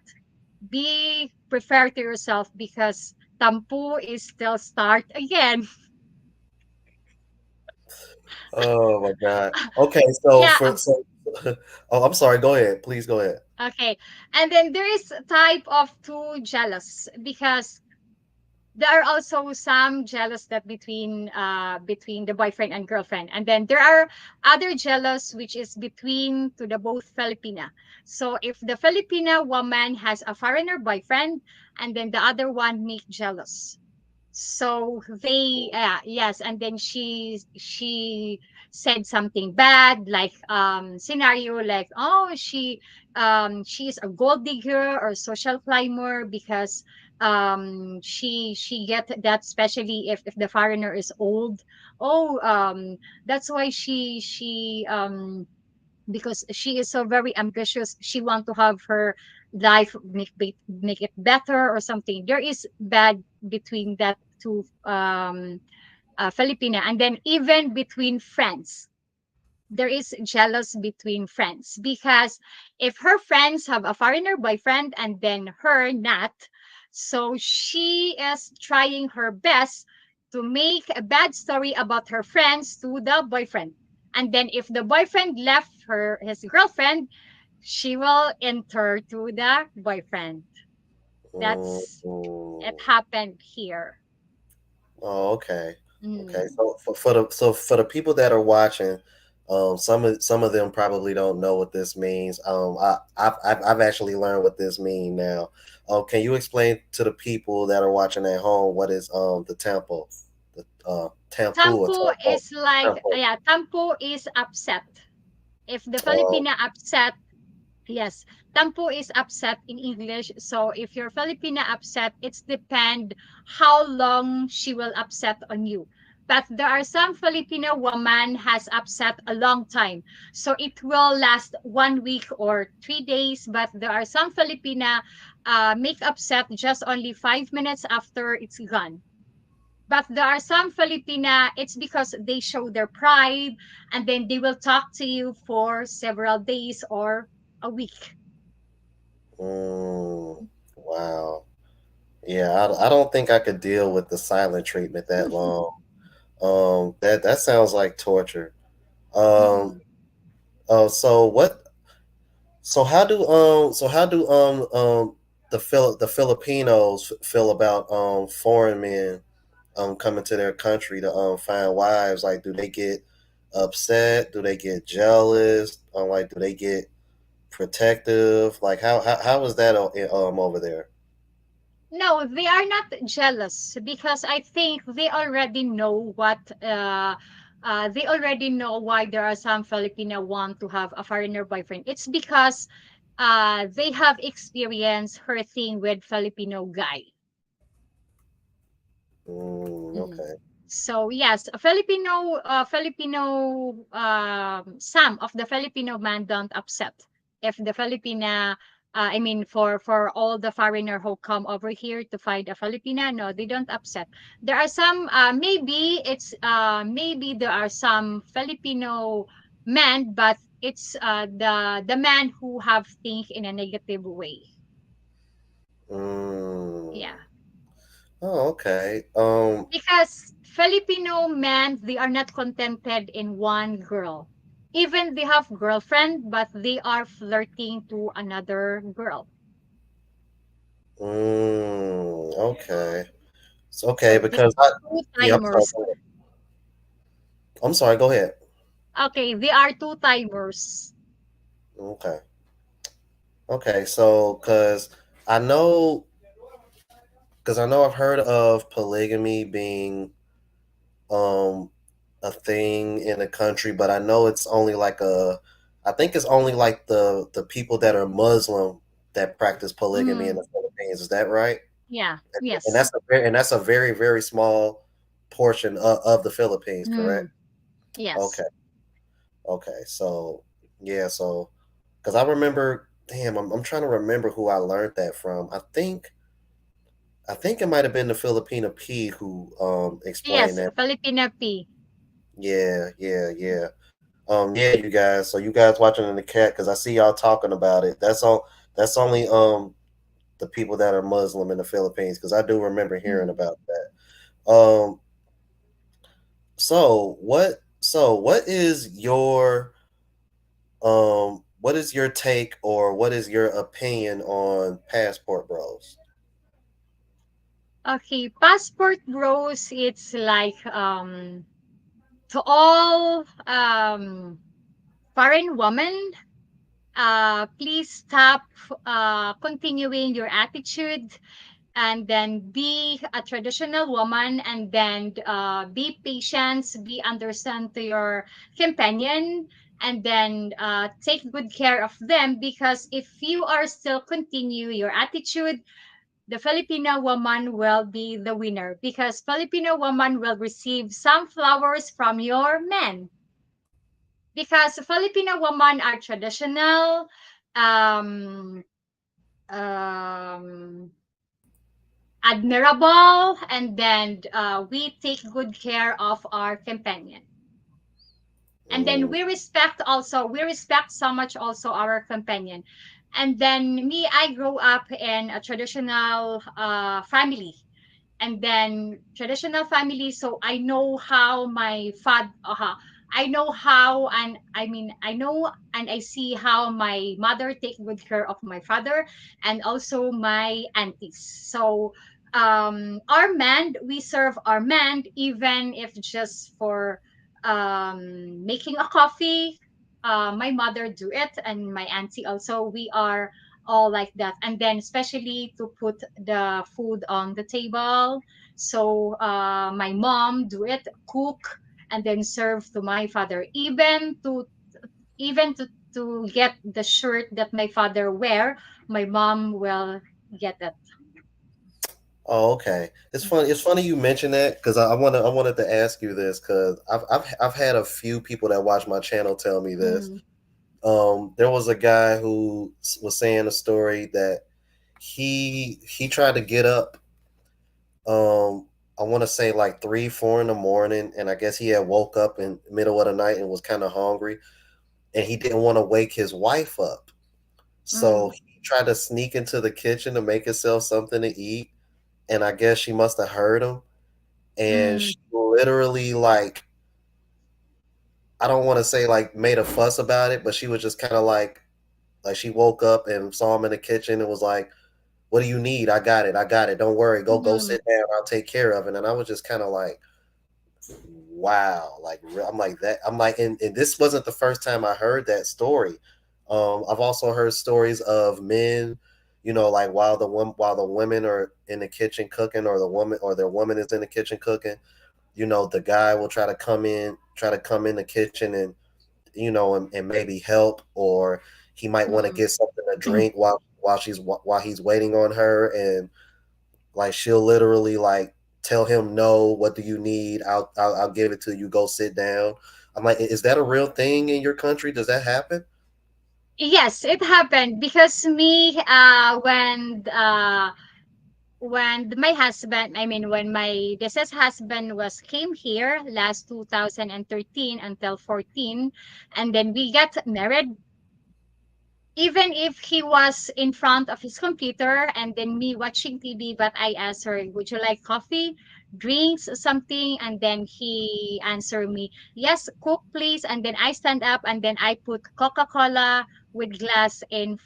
be prepared to yourself, because tampu is still start again. Oh my God. Okay, so Yeah. for so oh, I'm sorry. Go ahead. Please go ahead. Okay. And then there is type of two jealous, because there are also some jealous that between the boyfriend and girlfriend, and then there are other jealous which is between to the both Filipina. So if the Filipina woman has a foreigner boyfriend, and then the other one make jealous, so they yes, and then she said something bad, like scenario like, oh, she's a gold digger or social climber, because she get that, especially if the foreigner is old. Oh, that's why she because she is so very ambitious, she want to have her life make it better or something. There is bad between that two Filipina, and then even between friends there is jealous between friends, because if her friends have a foreigner boyfriend and then her not, so she is trying her best to make a bad story about her friends to the boyfriend, and then if the boyfriend left her his girlfriend, she will enter to the boyfriend. That's it Mm. happened here. Oh, okay. Okay. Mm. So for the people that are watching, some of them probably don't know what this means. I've actually learned what this means now. Can you explain to the people that are watching at home what is the tempo, the tampu or Tampo tempo, is like, tempo? yeah, tampo is upset. If the Oh, Filipina upset, yes, tampo is upset in English. So if you're Filipina upset, it's depend how long she will upset on you. But there are some Filipino woman has upset a long time. So it will last 1 week or 3 days. But there are some Filipina make upset just only 5 minutes after it's gone. But there are some Filipina, it's because they show their pride, and then they will talk to you for several days or a week. mm, wow. Yeah, I don't think I could deal with the silent treatment that long. That sounds like torture. Um, Mm. so what? So how do the Filipinos feel about foreign men coming to their country to find wives? Like, do they get upset? Do they get jealous? Like, do they get protective? Like, how is that over there? No, they are not jealous, because I think they already know why there are some Filipino want to have a foreigner boyfriend. It's because they have experienced hurting with Filipino guy. Mhm. Okay. So yes, a Filipino, some of the Filipino man don't upset if the Filipina. I mean, for all the foreigner who come over here to find a Filipina, no, they don't upset. There are some. Maybe there are some Filipino men, but it's the man who have think in a negative way. Mm. Yeah. Oh, okay. Because Filipino men, they are not contented in one girl. Even they have girlfriend, but they are flirting to another girl. Okay. It's okay So these because I two yeah, I'm sorry. timers. Go ahead. I'm sorry. Go ahead. Okay, they are two timers. Okay. Okay. So I know I know I've heard of polygamy being um a thing in the country, but I know it's only like I think it's only like the people that are Muslim that practice polygamy in Mm, the Philippines. Is that right? yeah. And Yes. that's a very very small portion of the Philippines, correct? Mm, yes. Okay. Okay. So yeah. So because I remember, damn, I'm trying to remember who I learned that from. I think it might have been the Filipina P who explained Yes, that. Filipina P. Yeah. Yeah. Yeah. Yeah, you guys. So you guys watching in the chat because I see y'all talking about it. That's all. That's only the people that are Muslim in the Philippines because I do remember hearing Mm. about that. So what is your what is your take or what is your opinion on passport bros? Okay, passport bros, it's like to all foreign women, please stop continuing your attitude and then be a traditional woman and then be patient, be understand to your companion, and then take good care of them, because if you are still continue your attitude, the Filipino woman will be the winner, because Filipino woman will receive some flowers from your men, because Filipino women are traditional, um, um, admirable, and then we take good care of our companion. And then Mm, we respect so much also our companion. And then me, I grew up in a traditional family, and then traditional family, so I know how my father, I know how, and I mean I know and I see how my mother take good care of my father and also my aunties. So our man, we serve our man even if just for making a coffee. My mother do it and my auntie also, we are all like that. And then especially to put the food on the table, so my mom do it, cook, and then serve to my father, even to get the shirt that my father wear, my mom will get it. oh, okay. It's funny. It's funny you mentioned that because I wanted to ask you this because I've had a few people that watch my channel tell me this. Mm, There was a guy who was saying a story that he tried to get up. I want to say like 3 4 in the morning, and I guess he had woke up in the middle of the night and was kind of hungry, and he didn't want to wake his wife up, so mm, he tried to sneak into the kitchen to make himself something to eat, and I guess she must have heard him, and mm, she literally like I don't want to say like made a fuss about it, but she was just kind of like she woke up and saw him in the kitchen and was like, "What do you need? I got it. I got it. Don't worry. Go mm. sit down. I'll take care of it." And I was just kind of like, "Wow!" Like I'm like that. I'm like, and this wasn't the first time I heard that story. I've also heard stories of men, like while the women are in the kitchen cooking, or the woman or their woman is in the kitchen cooking. The guy will try to come in the kitchen and and maybe help, or he might want to Mm. get something to drink while he's waiting on her, and like she'll literally like tell him no, what do you need? I'll give it to you. Go sit down. I'm like, is that a real thing in your country? Does that happen? Yes, it happened because me, when my husband, I mean when my deceased husband was came here last 2013 until 14, and then we got married. Even if he was in front of his computer and then me watching TV, but I asked her, "Would you like coffee?" drinks something, and then he answer me, yes, cook please, and then I stand up and then I put Coca-Cola with glass in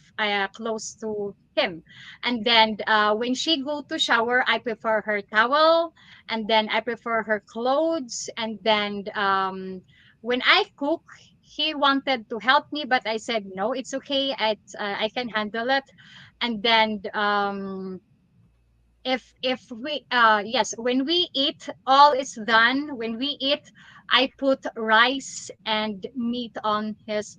close to him. And then when she go to shower, I prefer her towel, and then I prefer her clothes. And then when I cook, he wanted to help me, but I said no, it's okay, I can handle it. And then if we yes, when we eat, all is done. When we eat, I put rice and meat on his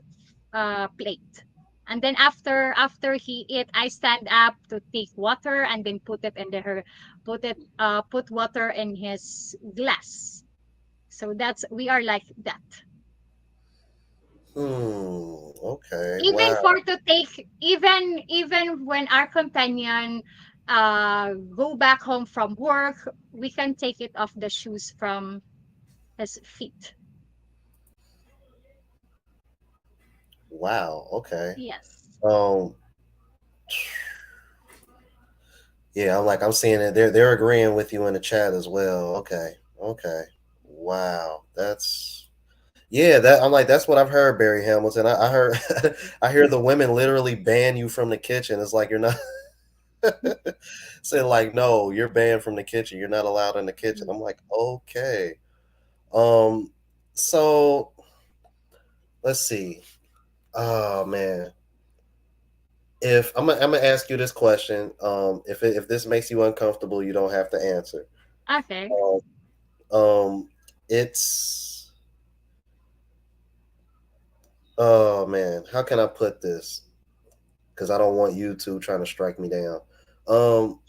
plate. And then after he eat, I stand up to take water and then put it in the her put water in his glass. So that's, we are like that. Okay. Even Wow. for to take, even when our companion go back home from work, we can take it off the shoes from his feet. Wow. Okay. Yes. Um. Yeah. I'm seeing it. They're agreeing with you in the chat as well. Okay. Okay. Wow. That's yeah. That I'm like that's what I've heard, Barry Hamilton. I heard I hear the women literally ban you from the kitchen. It's like you're not saying like no, you're banned from the kitchen. You're not allowed in the kitchen. I'm like okay. Um. So let's see. Oh man. If I'm gonna ask you this question, if this makes you uncomfortable, you don't have to answer. Okay. Um, it's oh man, how can I put this? Because I don't want YouTube trying to strike me down. Um,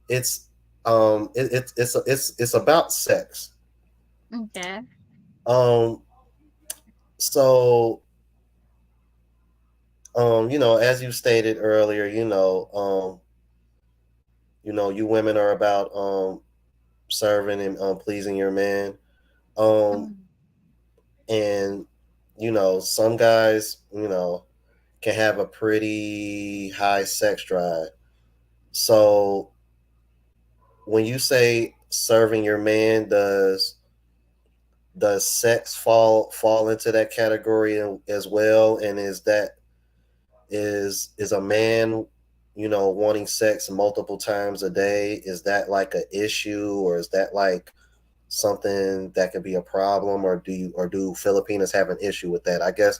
it's it's about sex. Okay. Um, so as you stated earlier, you women are about serving and pleasing your man. Um, Mm. and some guys can have a pretty high sex drive. So when you say serving your man, does sex fall into that category as well? And is a man wanting sex multiple times a day, is that like an issue, or is that like something that could be a problem, or do Filipinas have an issue with that? I guess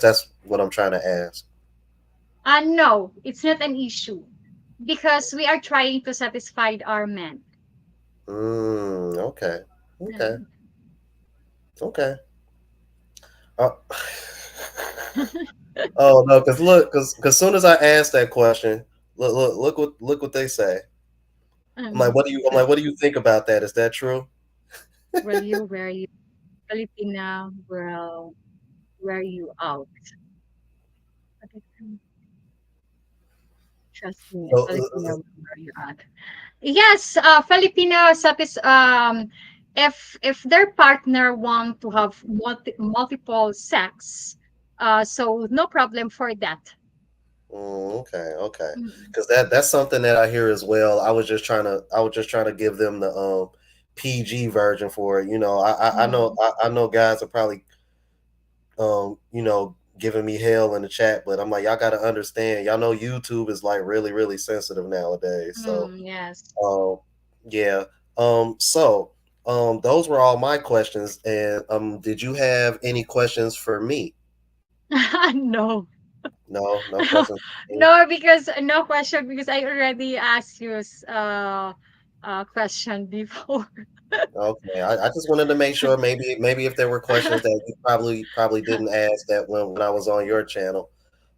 that's what I'm trying to ask. No, it's not an issue because we are trying to satisfy our men. Okay. Okay. Mm. Okay. Uh, oh no, because look, because soon as I asked that question, look what they say. I'm like, Okay. what do you think about that? Is that true? Will you wear you Filipina will wear you out? Trust me, a So, Filipino will wear you out. Yes, Filipino if their partner want to have multiple sex, so no problem for that. okay, okay, Mm. because that's something that I hear as well. I was just trying to give them the PG version for it. Mm. I know guys are probably giving me hell in the chat, but I'm like, y'all got to understand, y'all know YouTube is like really, really sensitive nowadays. So, Mm, yes. um, yeah. So, those were all my questions. And did you have any questions for me? No. No, no questions for me. No, because no question, because I already asked you question before. Okay, I just wanted to make sure maybe if there were questions that you probably didn't ask that when I was on your channel.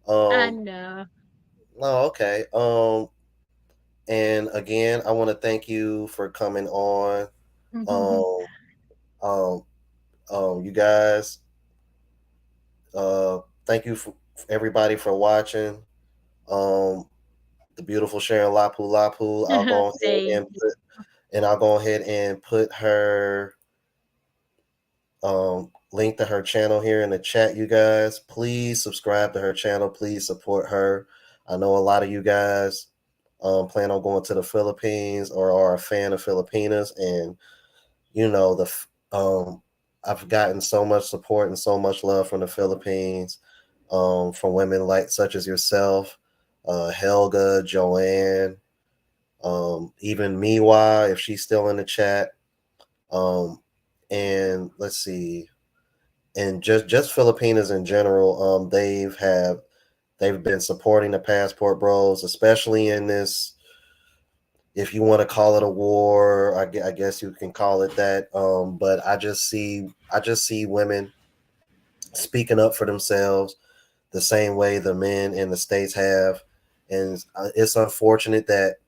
Um, No. no, okay. And again, I want to thank you for coming on. Um, um, you guys, thank you for everybody for watching. Um, the beautiful Sharon Lapu Lapu. Thank you. I'll go ahead and put her link to her channel here in the chat. You guys, please subscribe to her channel. Please support her. I know a lot of you guys plan on going to the Philippines or are a fan of Filipinas, and you know I've gotten so much support and so much love from the Philippines, from women like such as yourself, Helga, Joanne, even Miwa if she's still in the chat, um, and let's see, and just Filipinas in general. They've been supporting the Passport Bros, especially in this, if you want to call it a war, I guess you can call it that. But I just see women speaking up for themselves the same way the men in the states have, and it's unfortunate that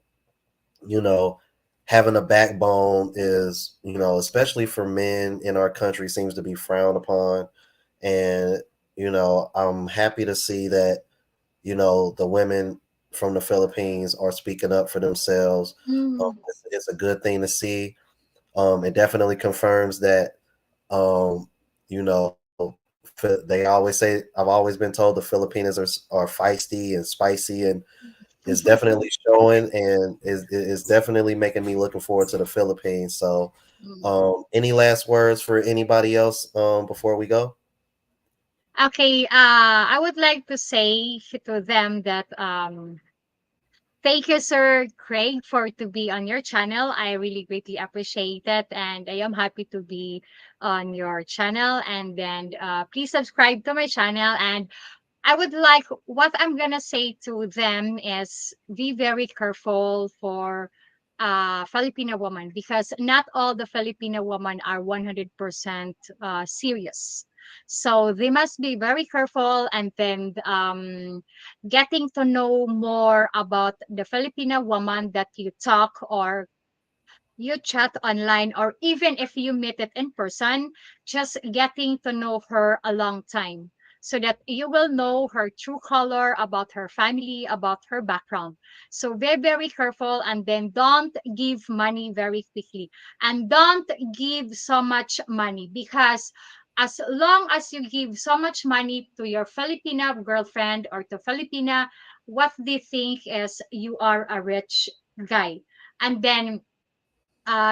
you know having a backbone is, especially for men in our country, seems to be frowned upon. And I'm happy to see that the women from the Philippines are speaking up for themselves. Mm. It's a good thing to see. It definitely confirms that, you know, they always say, I've always been told the Filipinos are feisty and spicy, and is definitely showing, and is definitely making me looking forward to the Philippines. So, any last words for anybody else before we go? Okay, I would like to say to them that thank you, Sir Craig, for to be on your channel. I really greatly appreciate it, and I am happy to be on your channel. And then please subscribe to my channel. And I would like, what I'm gonna say to them is be very careful for Filipino woman, because not all the Filipino women are 100% serious. So they must be very careful, and then getting to know more about the Filipino woman that you talk or you chat online, or even if you meet it in person, just getting to know her a long time, so that you will know her true color about her family, about her background. So be very careful, and then don't give money very quickly, and don't give so much money, because as long as you give so much money to your Filipina girlfriend or to Filipina, what they think is you are a rich guy. And then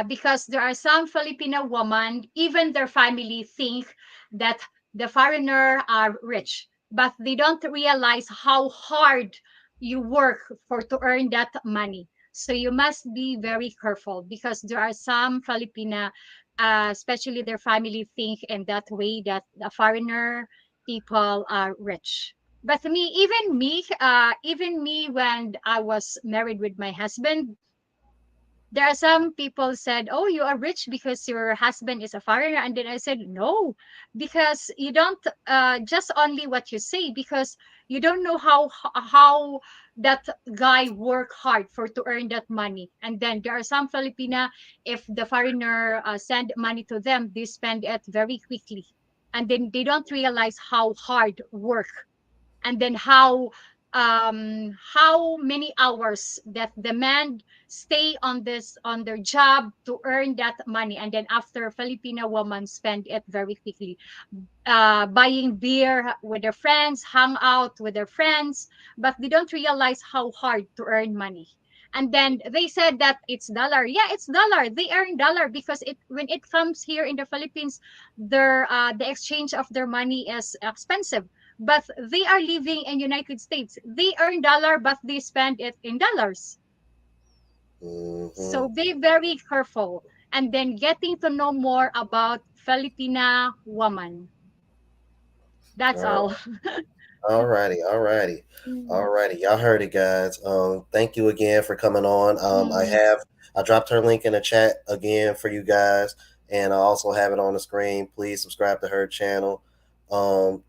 because there are some Filipino women, even their family think that the foreigner are rich, but they don't realize how hard you work for to earn that money. So you must be very careful, because there are some Filipina, especially their family think in that way, that the foreigner people are rich. But even me, when I was married with my husband, there are some people said, "Oh, you are rich because your husband is a foreigner." And then I said, "No, because you don't just only what you say, because you don't know how that guy work hard for to earn that money." And then there are some Filipina, if the foreigner send money to them, they spend it very quickly, and then they don't realize how hard work, and then how many hours that the man stay on this on their job to earn that money, and then after Filipino women spend it very quickly, buying beer with their friends, hang out with their friends, but they don't realize how hard to earn money. And then they said that it's dollar. Yeah, it's dollar. They earn dollar because it when it comes here in the Philippines, the exchange of their money is expensive. But they are living in United States. They earn dollar, but they spend it in dollars. Hmm. So be very careful. And then getting to know more about Filipina woman. That's All all. Alrighty, alrighty, Mm, alrighty. Y'all heard it, guys. Thank you again for coming on. mm. I dropped her link in the chat again for you guys, and I also have it on the screen. Please subscribe to her channel.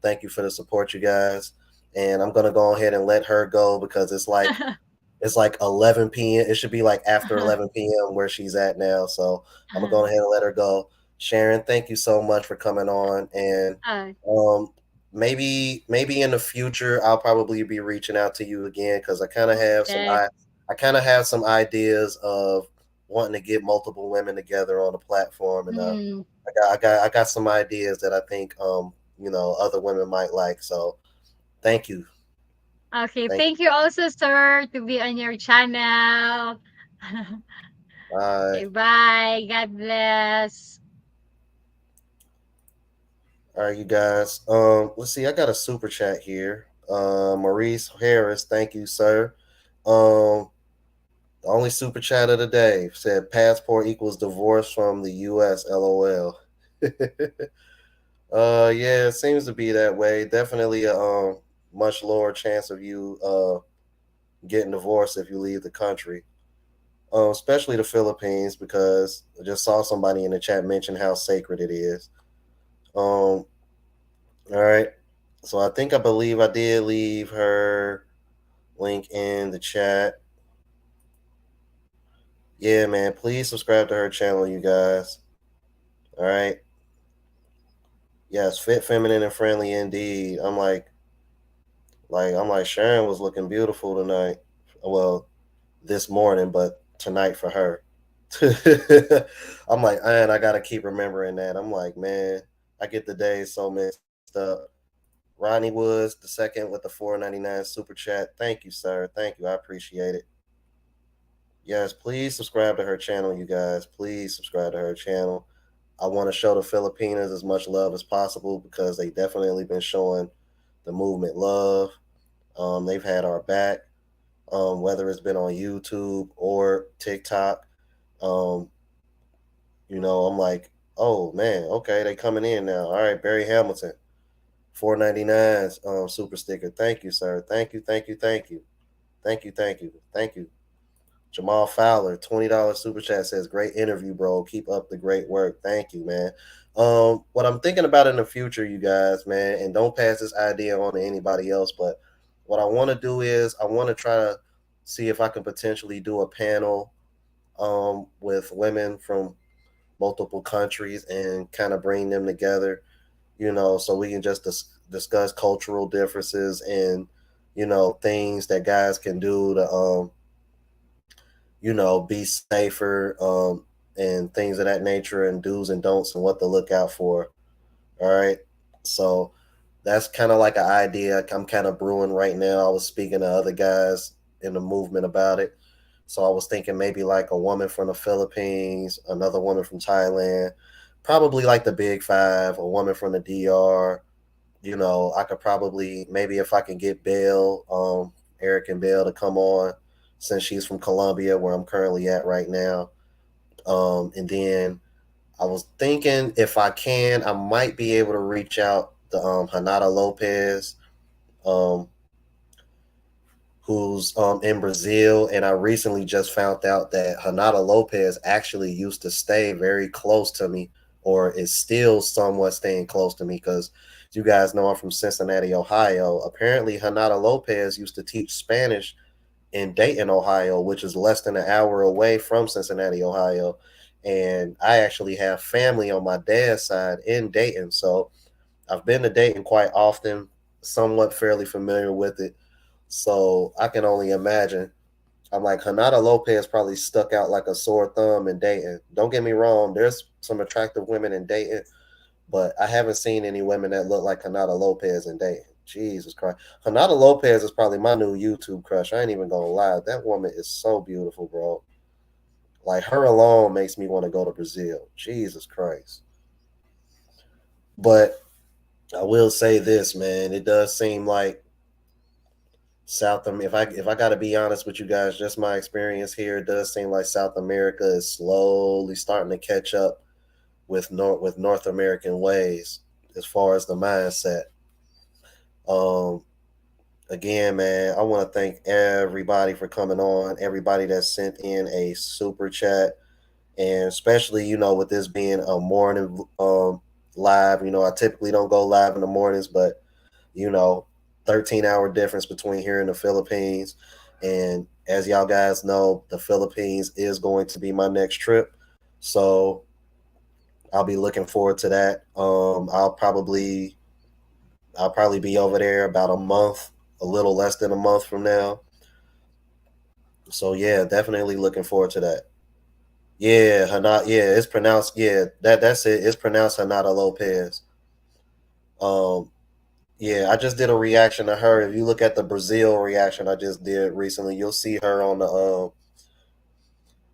Thank you for the support, you guys. And I'm gonna go ahead and let her go because it's like 11 p.m. It should be like after 11 p.m. where she's at now. So I'm gonna go ahead and let her go. Sharon, thank you so much for coming on, and uh, um, maybe in the future I'll probably be reaching out to you again because okay. I kind of have some ideas of wanting to get multiple women together on a platform, and Mm, I got some ideas that I think other women might like. So thank you. Okay, Thank thank you also, sir, to be on your channel. you. Bye. Okay, bye. God bless. All right, you guys. Let's see. I got a super chat here. Maurice Harris, thank you, sir. The only super chat of the day said passport equals divorce from the U.S. LOL. Yeah, it seems to be that way. Definitely a much lower chance of you getting divorced if you leave the country. Especially the Philippines, because I just saw somebody in the chat mention how sacred it is. All right. So I believe I did leave her link in the chat. Yeah, man. Please subscribe to her channel, you guys. All right. Yes, fit, feminine, and friendly indeed. I'm like Sharon was looking beautiful tonight. Well, this morning, but tonight for her. I'm like, man, I gotta keep remembering that. I'm like, man, I get the days so mixed up. Ronnie Woods, the second with the 4.99 super chat. Thank you, sir. Thank you. I appreciate it. Yes, please subscribe to her channel, you guys. Please subscribe to her channel. I want to show the Filipinas as much love as possible because they definitely been showing the movement love. They've had our back, whether it's been on YouTube or TikTok. Um, I'm like, oh man, okay, they coming in now. All right, Barry Hamilton, 4.99 super sticker. Thank you, sir. Thank you, thank you, thank you, thank you, thank you, thank you. Jamal Fowler, $20 super chat says, "Great interview, bro. Keep up the great work. Thank you, man." What I'm thinking about in the future, you guys, man, and don't pass this idea on to anybody else, but what I want to do is I want to try to see if I can potentially do a panel with women from multiple countries and kind of bring them together, so we can just discuss cultural differences and things that guys can do to be safer, and things of that nature, and do's and don'ts and what to look out for. All right. So that's kind of like an idea I'm kind of brewing right now. I was speaking to other guys in the movement about it. So I was thinking maybe like a woman from the Philippines, another woman from Thailand, probably like the big five, a woman from the DR. I could probably, maybe if I can get Belle, Eric and Belle to come on, since she's from Colombia, where I'm currently at right now. And then I was thinking if I can, I might be able to reach out to Hanada Lopez, um, who's in Brazil. And I recently just found out that Hanada Lopez actually used to stay very close to me, or is still somewhat staying close to me, because you guys know I'm from Cincinnati, Ohio. Apparently, Hanada Lopez used to teach Spanish in Dayton, Ohio, which is less than an hour away from Cincinnati, Ohio. And I actually have family on my dad's side in Dayton. So I've been to Dayton quite often, somewhat fairly familiar with it. So I can only imagine. I'm like, Hanada Lopez probably stuck out like a sore thumb in Dayton. Don't get me wrong, there's some attractive women in Dayton, but I haven't seen any women that look like Hanada Lopez in Dayton. Jesus Christ. Hanada Lopez is probably my new YouTube crush. I ain't even gonna lie. That woman is so beautiful, bro. Like, her alone makes me want to go to Brazil. Jesus Christ. But I will say this, man. It does seem like South America, if I got to be honest with you guys, just my experience here, it does seem like South America is slowly starting to catch up with North American ways as far as the mindset. Um, Again, man, I want to thank everybody for coming on. Everybody that sent in a super chat, and especially with this being a morning live. I typically don't go live in the mornings, but you know, 13-hour difference between here and the Philippines. And as y'all guys know, the Philippines is going to be my next trip. So I'll be looking forward to that. I'll probably be over there about a month, a little less than a month from now. So yeah, definitely looking forward to that. Yeah, Hanat. Yeah, it's pronounced. Yeah, that's it. It's pronounced Hanata Lopez. Um, Yeah, I just did a reaction to her. If you look at the Brazil reaction I just did recently, you'll see her in the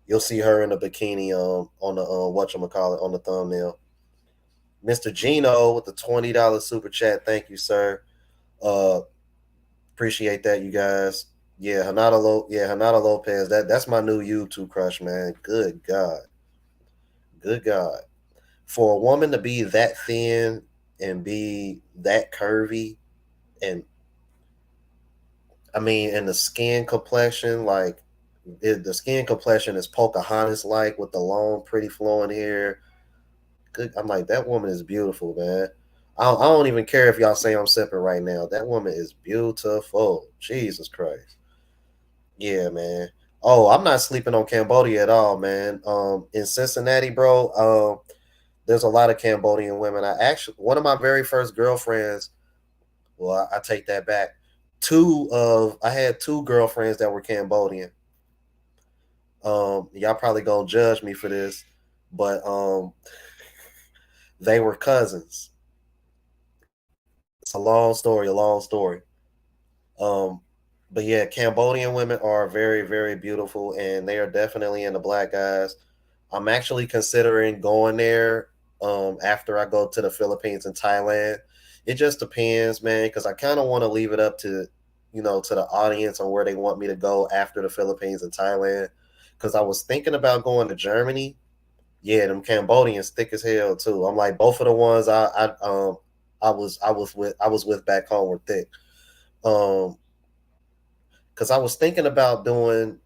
bikini on the whatchamacallit on the thumbnail. Mr. Gino with the $20 super chat. Thank you, sir. Uh Appreciate that, you guys. Yeah, Hanada Lopez. That's my new YouTube crush, man. Good God. Good God. For a woman to be that thin and be that curvy and I mean and the skin complexion, like the skin complexion is Pocahontas like with the long, pretty flowing hair. Good. I'm like, that woman is beautiful, man. I don't even care if y'all say I'm sipping right now. That woman is beautiful. Jesus Christ. Yeah, man. Oh, I'm not sleeping on Cambodia at all, man. In Cincinnati, bro. There's a lot of Cambodian women. I actually one of my very first girlfriends. Well, I take that back. I had two girlfriends that were Cambodian. Y'all probably gonna judge me for this, but they were cousins. It's a long story. A long story. Um, but yeah, Cambodian women are very, very beautiful, and they are definitely into black guys. I'm actually considering going there after I go to the Philippines and Thailand. It just depends, man, because I kind of want to leave it up to, to the audience on where they want me to go after the Philippines and Thailand. Because I was thinking about going to Germany. Yeah, them Cambodians thick as hell too. I'm like both of the ones I was with back home were thick. Um, because I was thinking about doing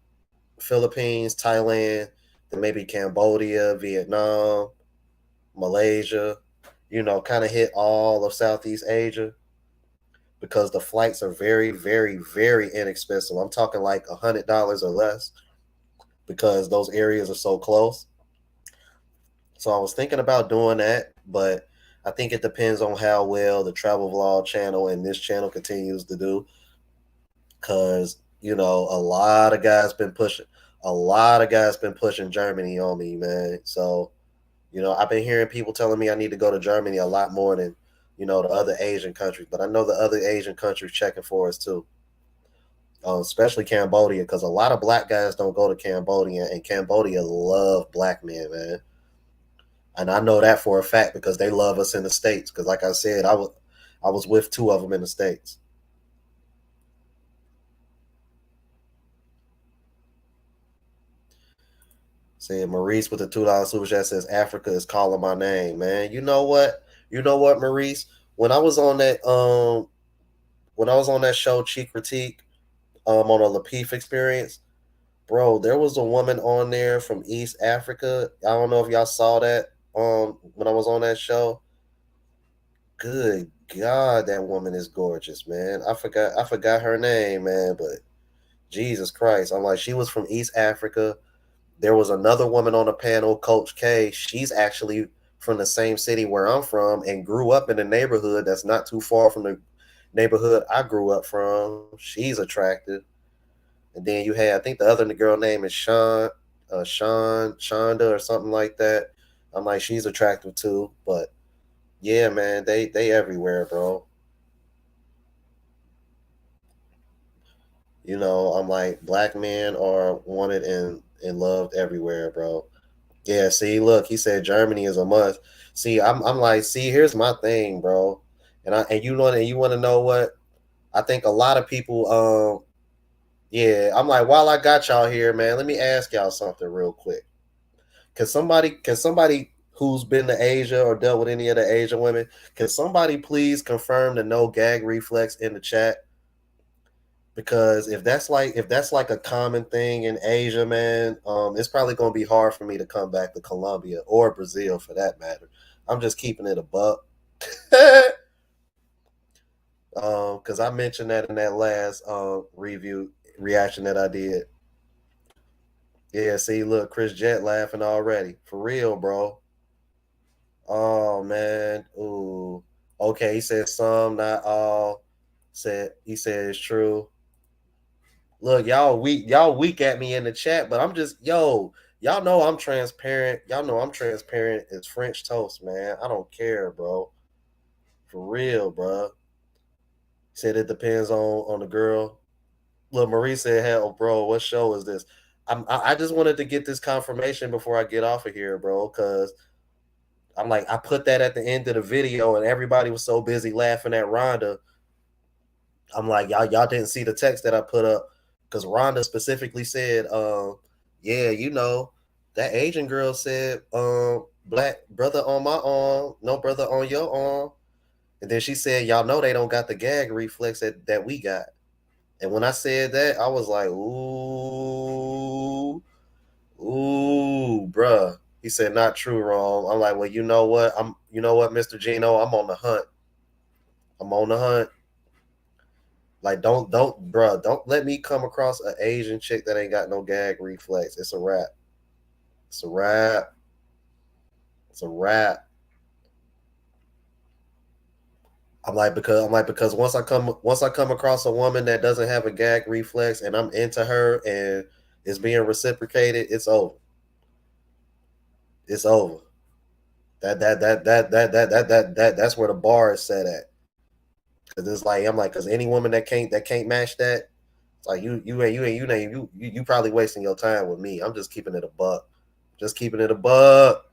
Philippines, Thailand, then maybe Cambodia, Vietnam, Malaysia, kind of hit all of Southeast Asia because the flights are very, very, very inexpensive. I'm talking like $100 or less because those areas are so close. So I was thinking about doing that, but I think it depends on how well the travel vlog channel and this channel continues to do. Cause a lot of guys been pushing Germany on me, man. So I've been hearing people telling me I need to go to Germany a lot more than the other Asian countries. But I know the other Asian countries checking for us too, especially Cambodia, because a lot of black guys don't go to Cambodia, and Cambodia love black men, man. And I know that for a fact because they love us in the states. Because like I said, I was with two of them in the states. Saying Maurice with the $2 super chat says Africa is calling my name, man. You know what? You know what, Maurice? When I was on that show Cheek Critique, on a Lapeef experience, bro, there was a woman on there from East Africa. I don't know if y'all saw that when I was on that show. Good God, that woman is gorgeous, man. I forgot her name, man, but Jesus Christ. I'm like, she was from East Africa. There was another woman on the panel, Coach K. She's actually from the same city where I'm from and grew up in a neighborhood that's not too far from the neighborhood I grew up from. She's attractive. And then you had, I think the other girl name is Shonda or something like that. I'm like, she's attractive too. But yeah, man, they everywhere, bro. I'm like, black men are wanted and loved everywhere, bro. Yeah, see, look, he said Germany is a must. See, I'm like, see, here's my thing, bro. And you want to know what? I think a lot of people yeah, I'm like, while I got y'all here, man, let me ask y'all something real quick. Can somebody who's been to Asia or dealt with any of the Asian women, can somebody please confirm the no gag reflex in the chat? Because if that's like a common thing in Asia, man, it's probably gonna be hard for me to come back to Colombia or Brazil for that matter. I'm just keeping it a buck. Because I mentioned that in that last review reaction that I did. Yeah, see, look, Chris Jet laughing already. For real, bro. Oh man. Ooh. Okay, he said some, not all. He said it's true. Look, y'all weak at me in the chat, but I'm just y'all know I'm transparent. Y'all know I'm transparent as French toast, man. I don't care, bro. For real, bro. Said it depends on the girl. Look, Marie said, "Hell, bro, what show is this?" I just wanted to get this confirmation before I get off of here, bro, because I'm like, I put that at the end of the video, and everybody was so busy laughing at Rhonda. I'm like, y'all didn't see the text that I put up because Rhonda specifically said, yeah, that Asian girl said, black brother on my arm, no brother on your arm. And then she said, y'all know they don't got the gag reflex that we got. And when I said that, I was like, ooh, bruh. He said, not true, wrong. I'm like, well, you know what, Mr. Gino, I'm on the hunt. I'm on the hunt. Like, bruh, don't let me come across an Asian chick that ain't got no gag reflex. It's a wrap. It's a wrap. It's a wrap. I'm like because once I come across a woman that doesn't have a gag reflex and I'm into her and it's being reciprocated, it's over. It's over. That's where the bar is set at. Cause it's like I'm like, cause any woman that can't match that, it's like you probably wasting your time with me. I'm just keeping it a buck. Just keeping it a buck.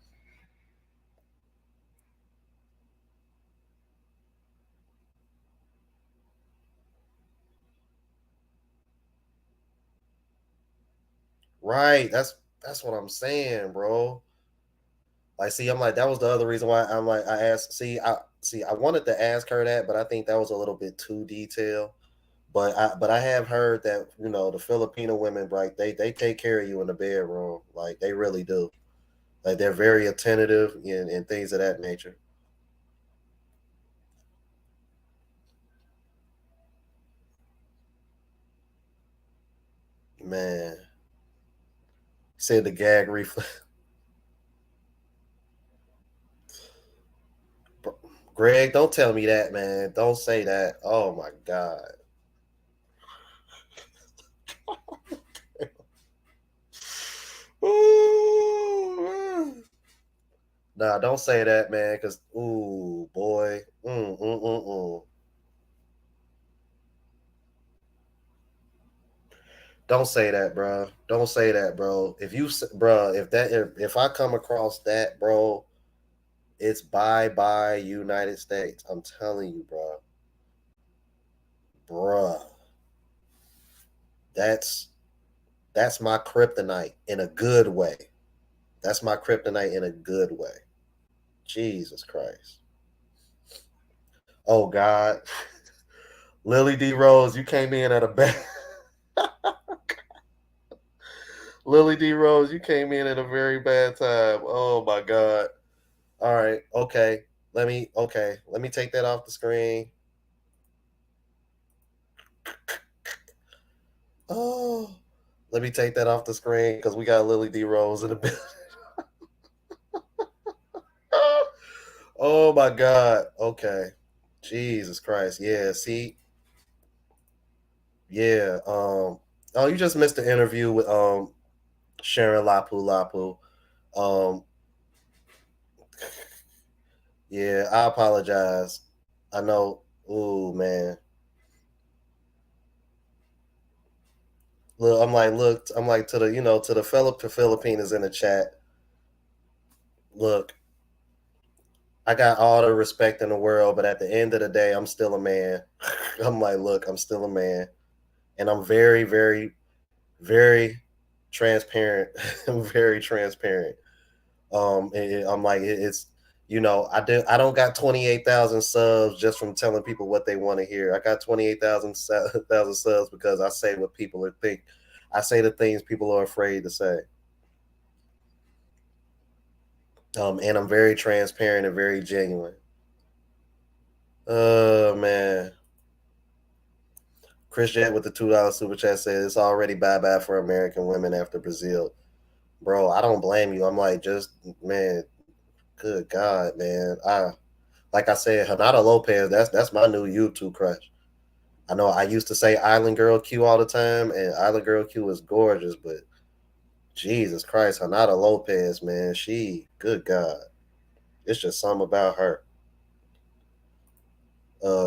Right. That's what I'm saying, bro. Like, see, I'm like, that was the other reason why I'm like, I asked. I wanted to ask her that, but I think that was a little bit too detailed. But I have heard that the Filipino women, right? They take care of you in the bedroom, like they really do. Like they're very attentive and things of that nature. Man, said the gag reflex. Greg, don't tell me that, man. Don't say that. Oh my god. Ooh, nah, don't say that, man. Cause ooh, boy. Don't say that, bro. Don't say that, bro. Bro, if I come across that, bro, it's bye bye United States. I'm telling you, bro. That's that's my kryptonite in a good way. That's my kryptonite in a good way. Jesus Christ. Oh God. Lily D Rose, you came in at a bad Lily D Rose, you came in at a very bad time. Oh my God. All right. Okay. Let me take that off the screen. Oh, let me take that off the screen because we got Lily D Rose in the building. Oh my God. Okay. Jesus Christ. Yeah. See. Yeah. Oh, you just missed the interview with Sharon Lapu Lapu. Um. Yeah. I apologize. I know. Ooh man. I'm like to the fellow Filipinas in the chat. Look, I got all the respect in the world, but at the end of the day, I'm still a man. I'm like, look, I'm still a man, and I'm very, very, very transparent. I'm very transparent. I'm like, I don't got 28,000 subs just from telling people what they want to hear. I got 28,000 thousand subs because I say what people are think. I say the things people are afraid to say. And I'm very transparent and very genuine. Oh man. Chris Jet with the $2 super chat says it's already bye bye for American women after Brazil. Bro, I don't blame you. I'm like, just man, good God, man. Like I said, Hanada Lopez, that's my new YouTube crush. I know I used to say Island Girl Q all the time, and Island Girl Q is gorgeous, but Jesus Christ, Hanada Lopez, man, good God. It's just something about her.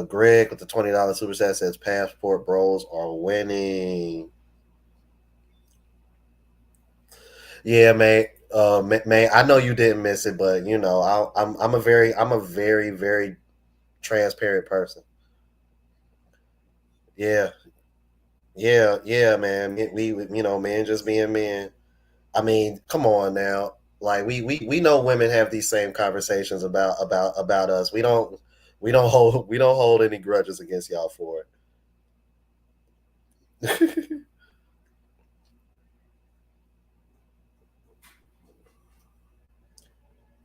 Greg with the $20 super chat says passport bros are winning. Yeah, man. Man, I know you didn't miss it, but you know, I'm a very transparent person. Yeah, yeah, man. You know, men just being men. I mean, come on now. Like we know women have these same conversations about us. We don't hold any grudges against y'all for it.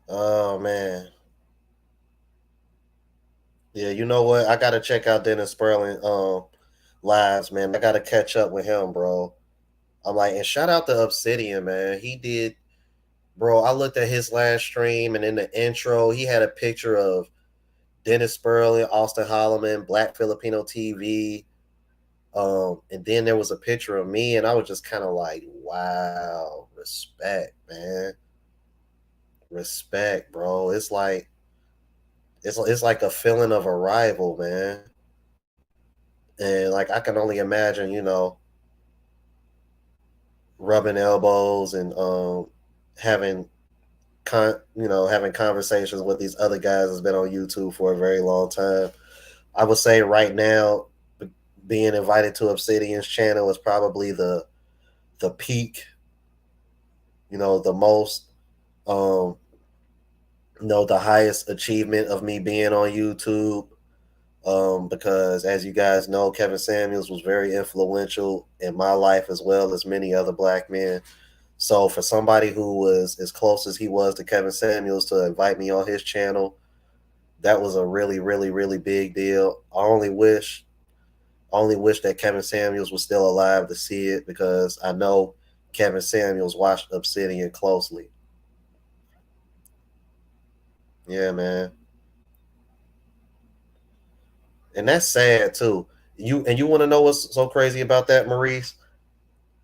Oh man. Yeah, you know what? I gotta check out Dennis Sperling lives, man. I gotta catch up with him, bro. I'm like, and shout out to Obsidian, man. He did, bro. I looked at his last stream, and in the intro, he had a picture of Dennis Sperling, Austin Holloman, Black Filipino TV, and then there was a picture of me, and I was just kind of like, wow, respect, man, respect, bro. It's like a feeling of arrival, man, and like I can only imagine, you know, rubbing elbows and having having conversations with these other guys that's been on YouTube for a very long time. I would say right now, being invited to Obsidian's channel is probably the peak, you know, the most um the highest achievement of me being on YouTube. Because as you guys know, Kevin Samuels was very influential in my life as well as many other black men. So for somebody who was as close as he was to Kevin Samuels to invite me on his channel, that was a really big deal. I only wish that Kevin Samuels was still alive to see it because I know Kevin Samuels watched Obsidian closely. Yeah, man. And that's sad too. You want to know what's so crazy about that, Maurice?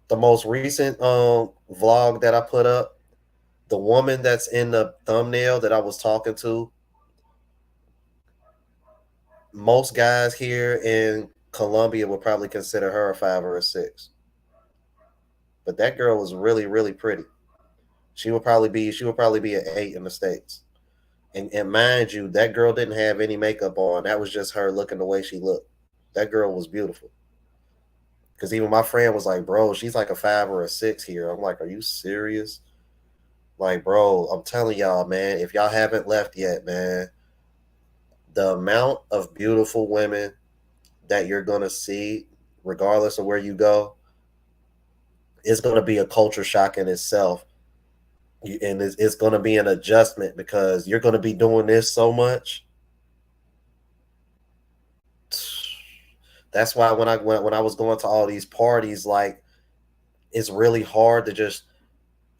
The most recent vlog that I put up, the woman that's in the thumbnail that I was talking to, most guys here in Colombia would probably consider her a 5 or a 6. But that girl was really pretty. She would probably be an 8 in the States. And mind you, that girl didn't have any makeup on. That was just her looking the way she looked. That girl was beautiful. Because even my friend was like, bro, she's like a 5 or a 6 here. I'm like, are you serious? Like, bro, I'm telling y'all, man, if y'all haven't left yet, man, the amount of beautiful women that you're going to see, regardless of where you go, is going to be a culture shock in itself. And it's going to be an adjustment because you're going to be doing this so much. That's why when I was going to all these parties, like it's really hard to just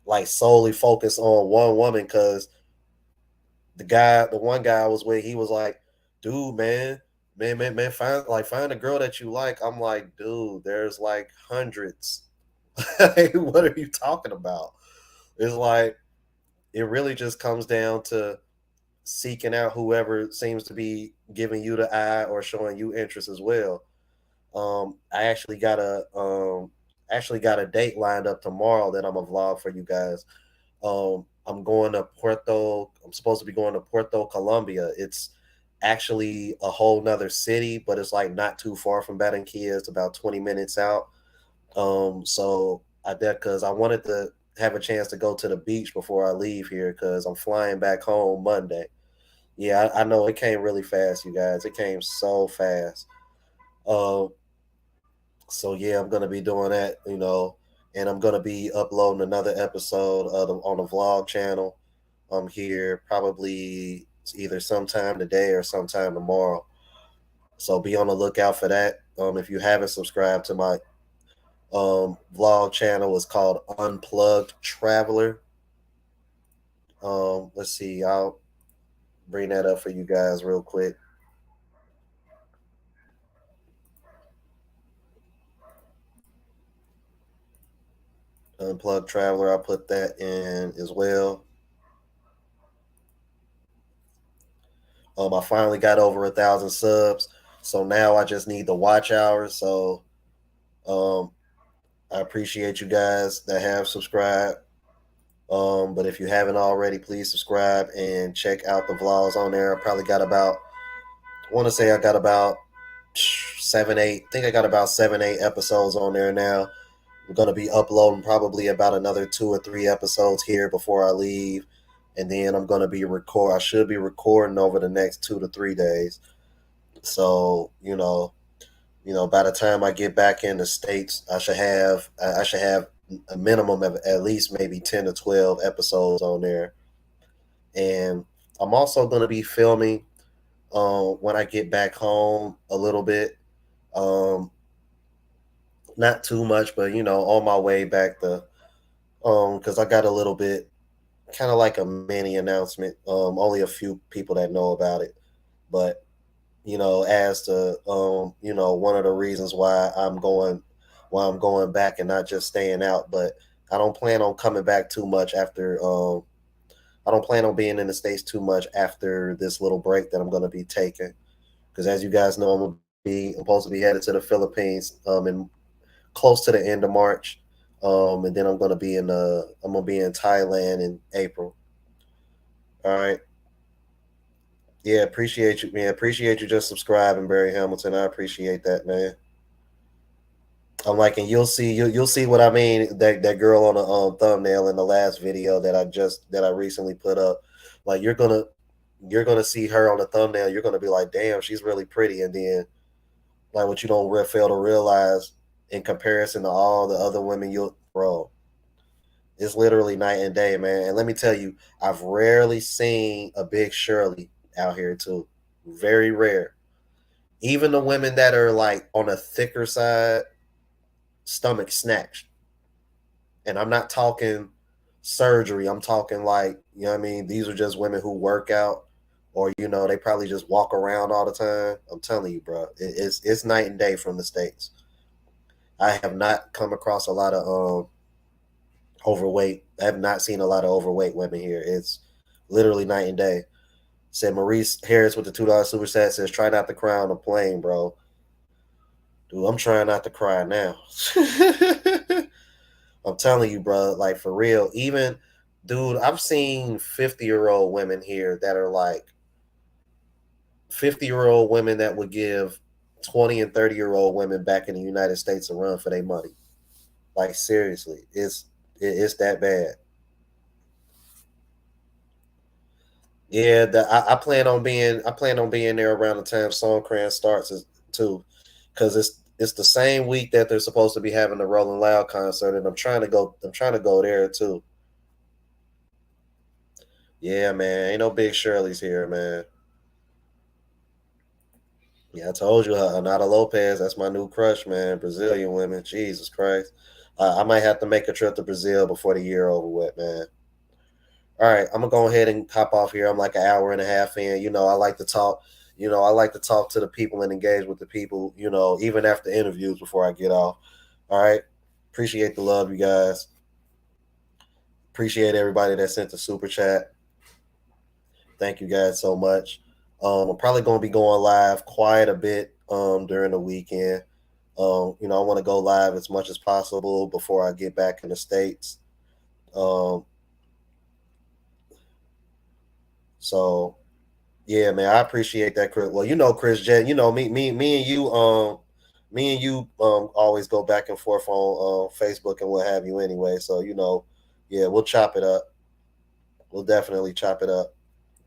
like solely focus on one woman because the one guy I was with, he was like, dude, man, find a girl that you like. I'm like, dude, there's like hundreds. Like, what are you talking about? It's like it really just comes down to seeking out whoever seems to be giving you the eye or showing you interest as well. I actually got a date lined up tomorrow that I'm a vlog for you guys. I'm supposed to be going to Puerto Colombia. It's actually a whole nother city, but it's like not too far from Barranquilla. It's about 20 minutes out. So I did because I wanted to have a chance to go to the beach before I leave here because I'm flying back home Monday. Yeah, I know it came really fast, you guys. It came so fast. Um, so yeah, I'm gonna be doing that, you know, and I'm gonna be uploading another episode on the vlog channel. Here probably either sometime today or sometime tomorrow. So be on the lookout for that. If you haven't subscribed to my vlog channel, it's called Unplugged Traveler. Let's see, I'll bring that up for you guys real quick. Unplugged Traveler, I'll put that in as well. I finally got over 1,000 subs, so now I just need the watch hours. So um, I appreciate you guys that have subscribed. But if you haven't already, please subscribe and check out the vlogs on there. I probably got about, I want to say I got about 7, 8. I think I got about 7, 8 episodes on there now. I'm gonna be uploading probably about another 2 or 3 episodes here before I leave, and then I'm gonna be record. I should be recording over the next 2 to 3 days. So by the time I get back in the states, I should have a minimum of at least maybe 10 to 12 episodes on there, and I'm also gonna be filming when I get back home a little bit. Um, Not too much, but on my way back because I got a little bit kind of like a mini announcement. Only a few people that know about it, but as to one of the reasons why I'm going back and not just staying out. But I don't plan on coming back too much after. I don't plan on being in the states too much after this little break that I'm going to be taking. Because as you guys know, I'm supposed to be headed to the Philippines in close to the end of March. And then I'm gonna be in Thailand in April. All right. Yeah, appreciate you, man. Appreciate you just subscribing, Barry Hamilton. I appreciate that, man. I'm like, and you'll see what I mean. That girl on the thumbnail in the last video that I recently put up. Like you're gonna see her on the thumbnail. You're gonna be like, damn, she's really pretty. And then like what you don't fail to realize in comparison to all the other women you'll bro, it's literally night and day, man. And let me tell you, I've rarely seen a big Shirley out here too. Very rare. Even the women that are like on a thicker side, stomach snatched. And I'm not talking surgery. I'm talking like, you know what I mean? These are just women who work out or, they probably just walk around all the time. I'm telling you, bro, it's night and day from the States. I have not come across a lot of overweight. I have not seen a lot of overweight women here. It's literally night and day. Said Maurice Harris with the $2 super chat says, try not to cry on the plane, bro. Dude, I'm trying not to cry now. I'm telling you, bro, like for real. Even, dude, I've seen 50-year-old women here that are like 50-year-old women that would give 20 and 30-year-old women back in the United States a run for their money. Like seriously, it's that bad. Yeah, I plan on being there around the time Songkran starts too, because it's the same week that they're supposed to be having the Rolling Loud concert, and I'm trying to go. I'm trying to go there too. Yeah, man, ain't no big Shirley's here, man. Yeah, I told you, Anata Lopez. That's my new crush, man. Brazilian women, Jesus Christ. I might have to make a trip to Brazil before the year over with, man. All right, I'm gonna go ahead and hop off here. I'm like an hour and a half in. I like to talk. I like to talk to the people and engage with the people. Even after interviews before I get off. All right, appreciate the love, you guys. Appreciate everybody that sent the super chat. Thank you guys so much. I'm probably gonna be going live quite a bit during the weekend. I want to go live as much as possible before I get back in the states. Um, so yeah, man, I appreciate that, Chris. Well, Chris Jen, me and you always go back and forth on Facebook and what have you anyway. So, yeah, we'll chop it up. We'll definitely chop it up.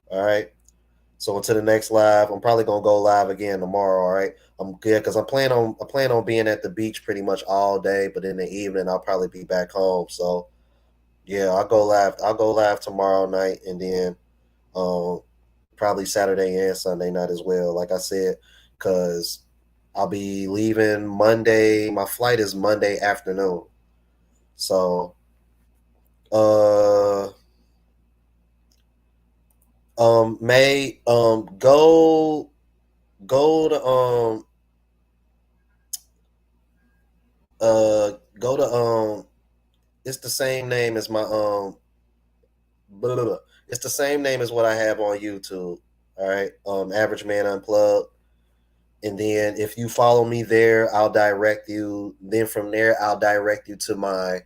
All right. So until the next live, I'm probably gonna go live again tomorrow. All right. I'm good because I plan on being at the beach pretty much all day, but in the evening I'll probably be back home. So yeah, I'll go live. I'll go live tomorrow night, and then um, probably Saturday and Sunday night as well. Like I said, because I'll be leaving Monday. My flight is Monday afternoon. So, uh, May, go to go to it's the same name as my blah, blah, blah. It's the same name as what I have on YouTube. All right, Average Man Unplugged. And then if you follow me there, I'll direct you. Then from there, I'll direct you to my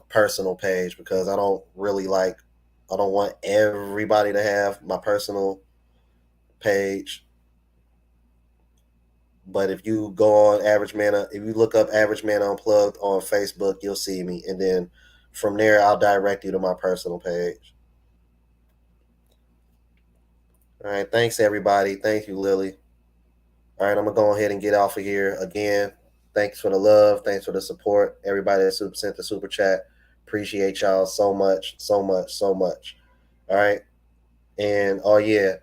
personal page because I don't really like. I don't want everybody to have my personal page. But if you go on if you look up Average Man Unplugged on Facebook, you'll see me. And then from there, I'll direct you to my personal page. All right. Thanks, everybody. Thank you, Lily. All right. I'm going to go ahead and get off of here. Again, thanks for the love. Thanks for the support. Everybody that sent the super chat. Appreciate y'all so much, so much, so much. All right. And oh, yeah.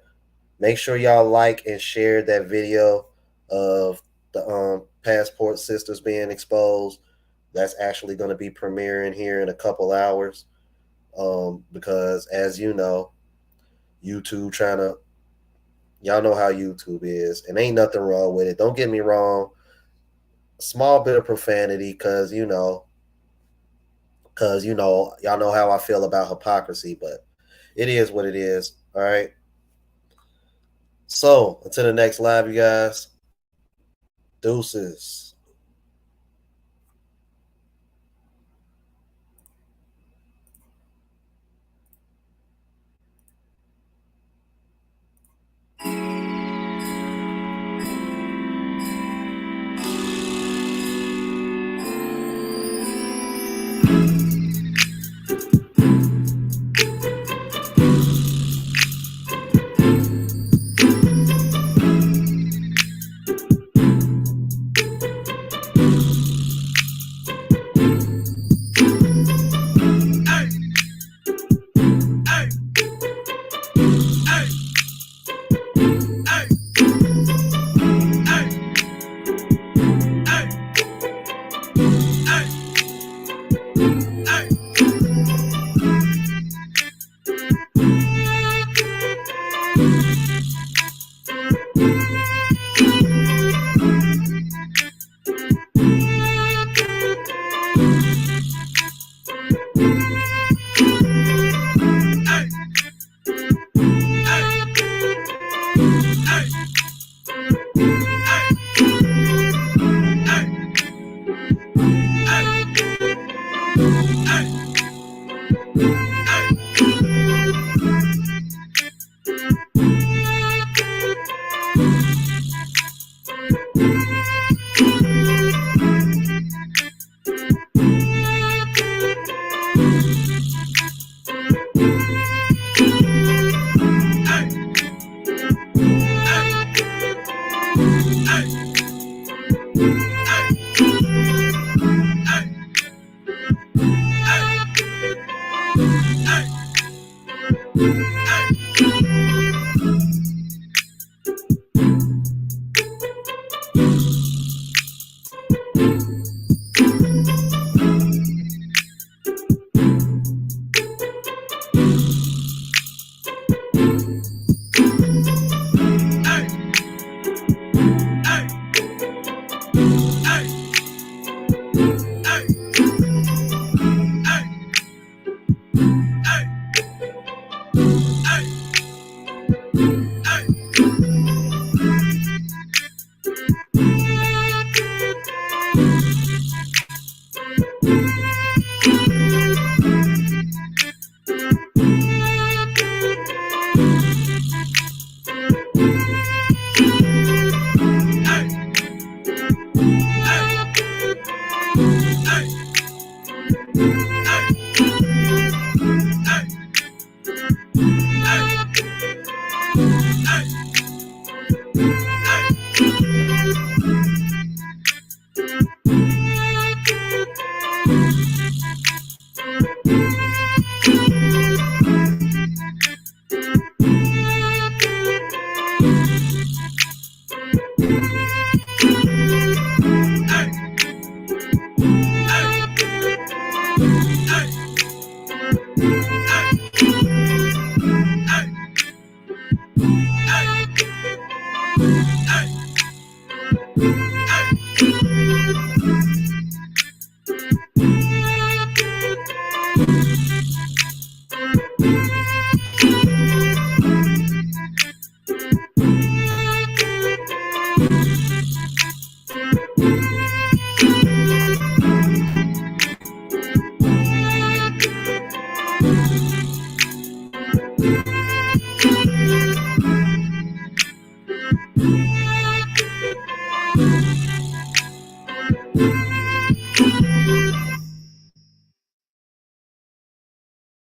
Make sure y'all like and share that video of the passport sisters being exposed. That's actually going to be premiering here in a couple hours. Because as you know, YouTube trying to, y'all know how YouTube is, and ain't nothing wrong with it. Don't get me wrong. Small bit of profanity, y'all know how I feel about hypocrisy, but it is what it is. All right. So until the next live, you guys. Deuces.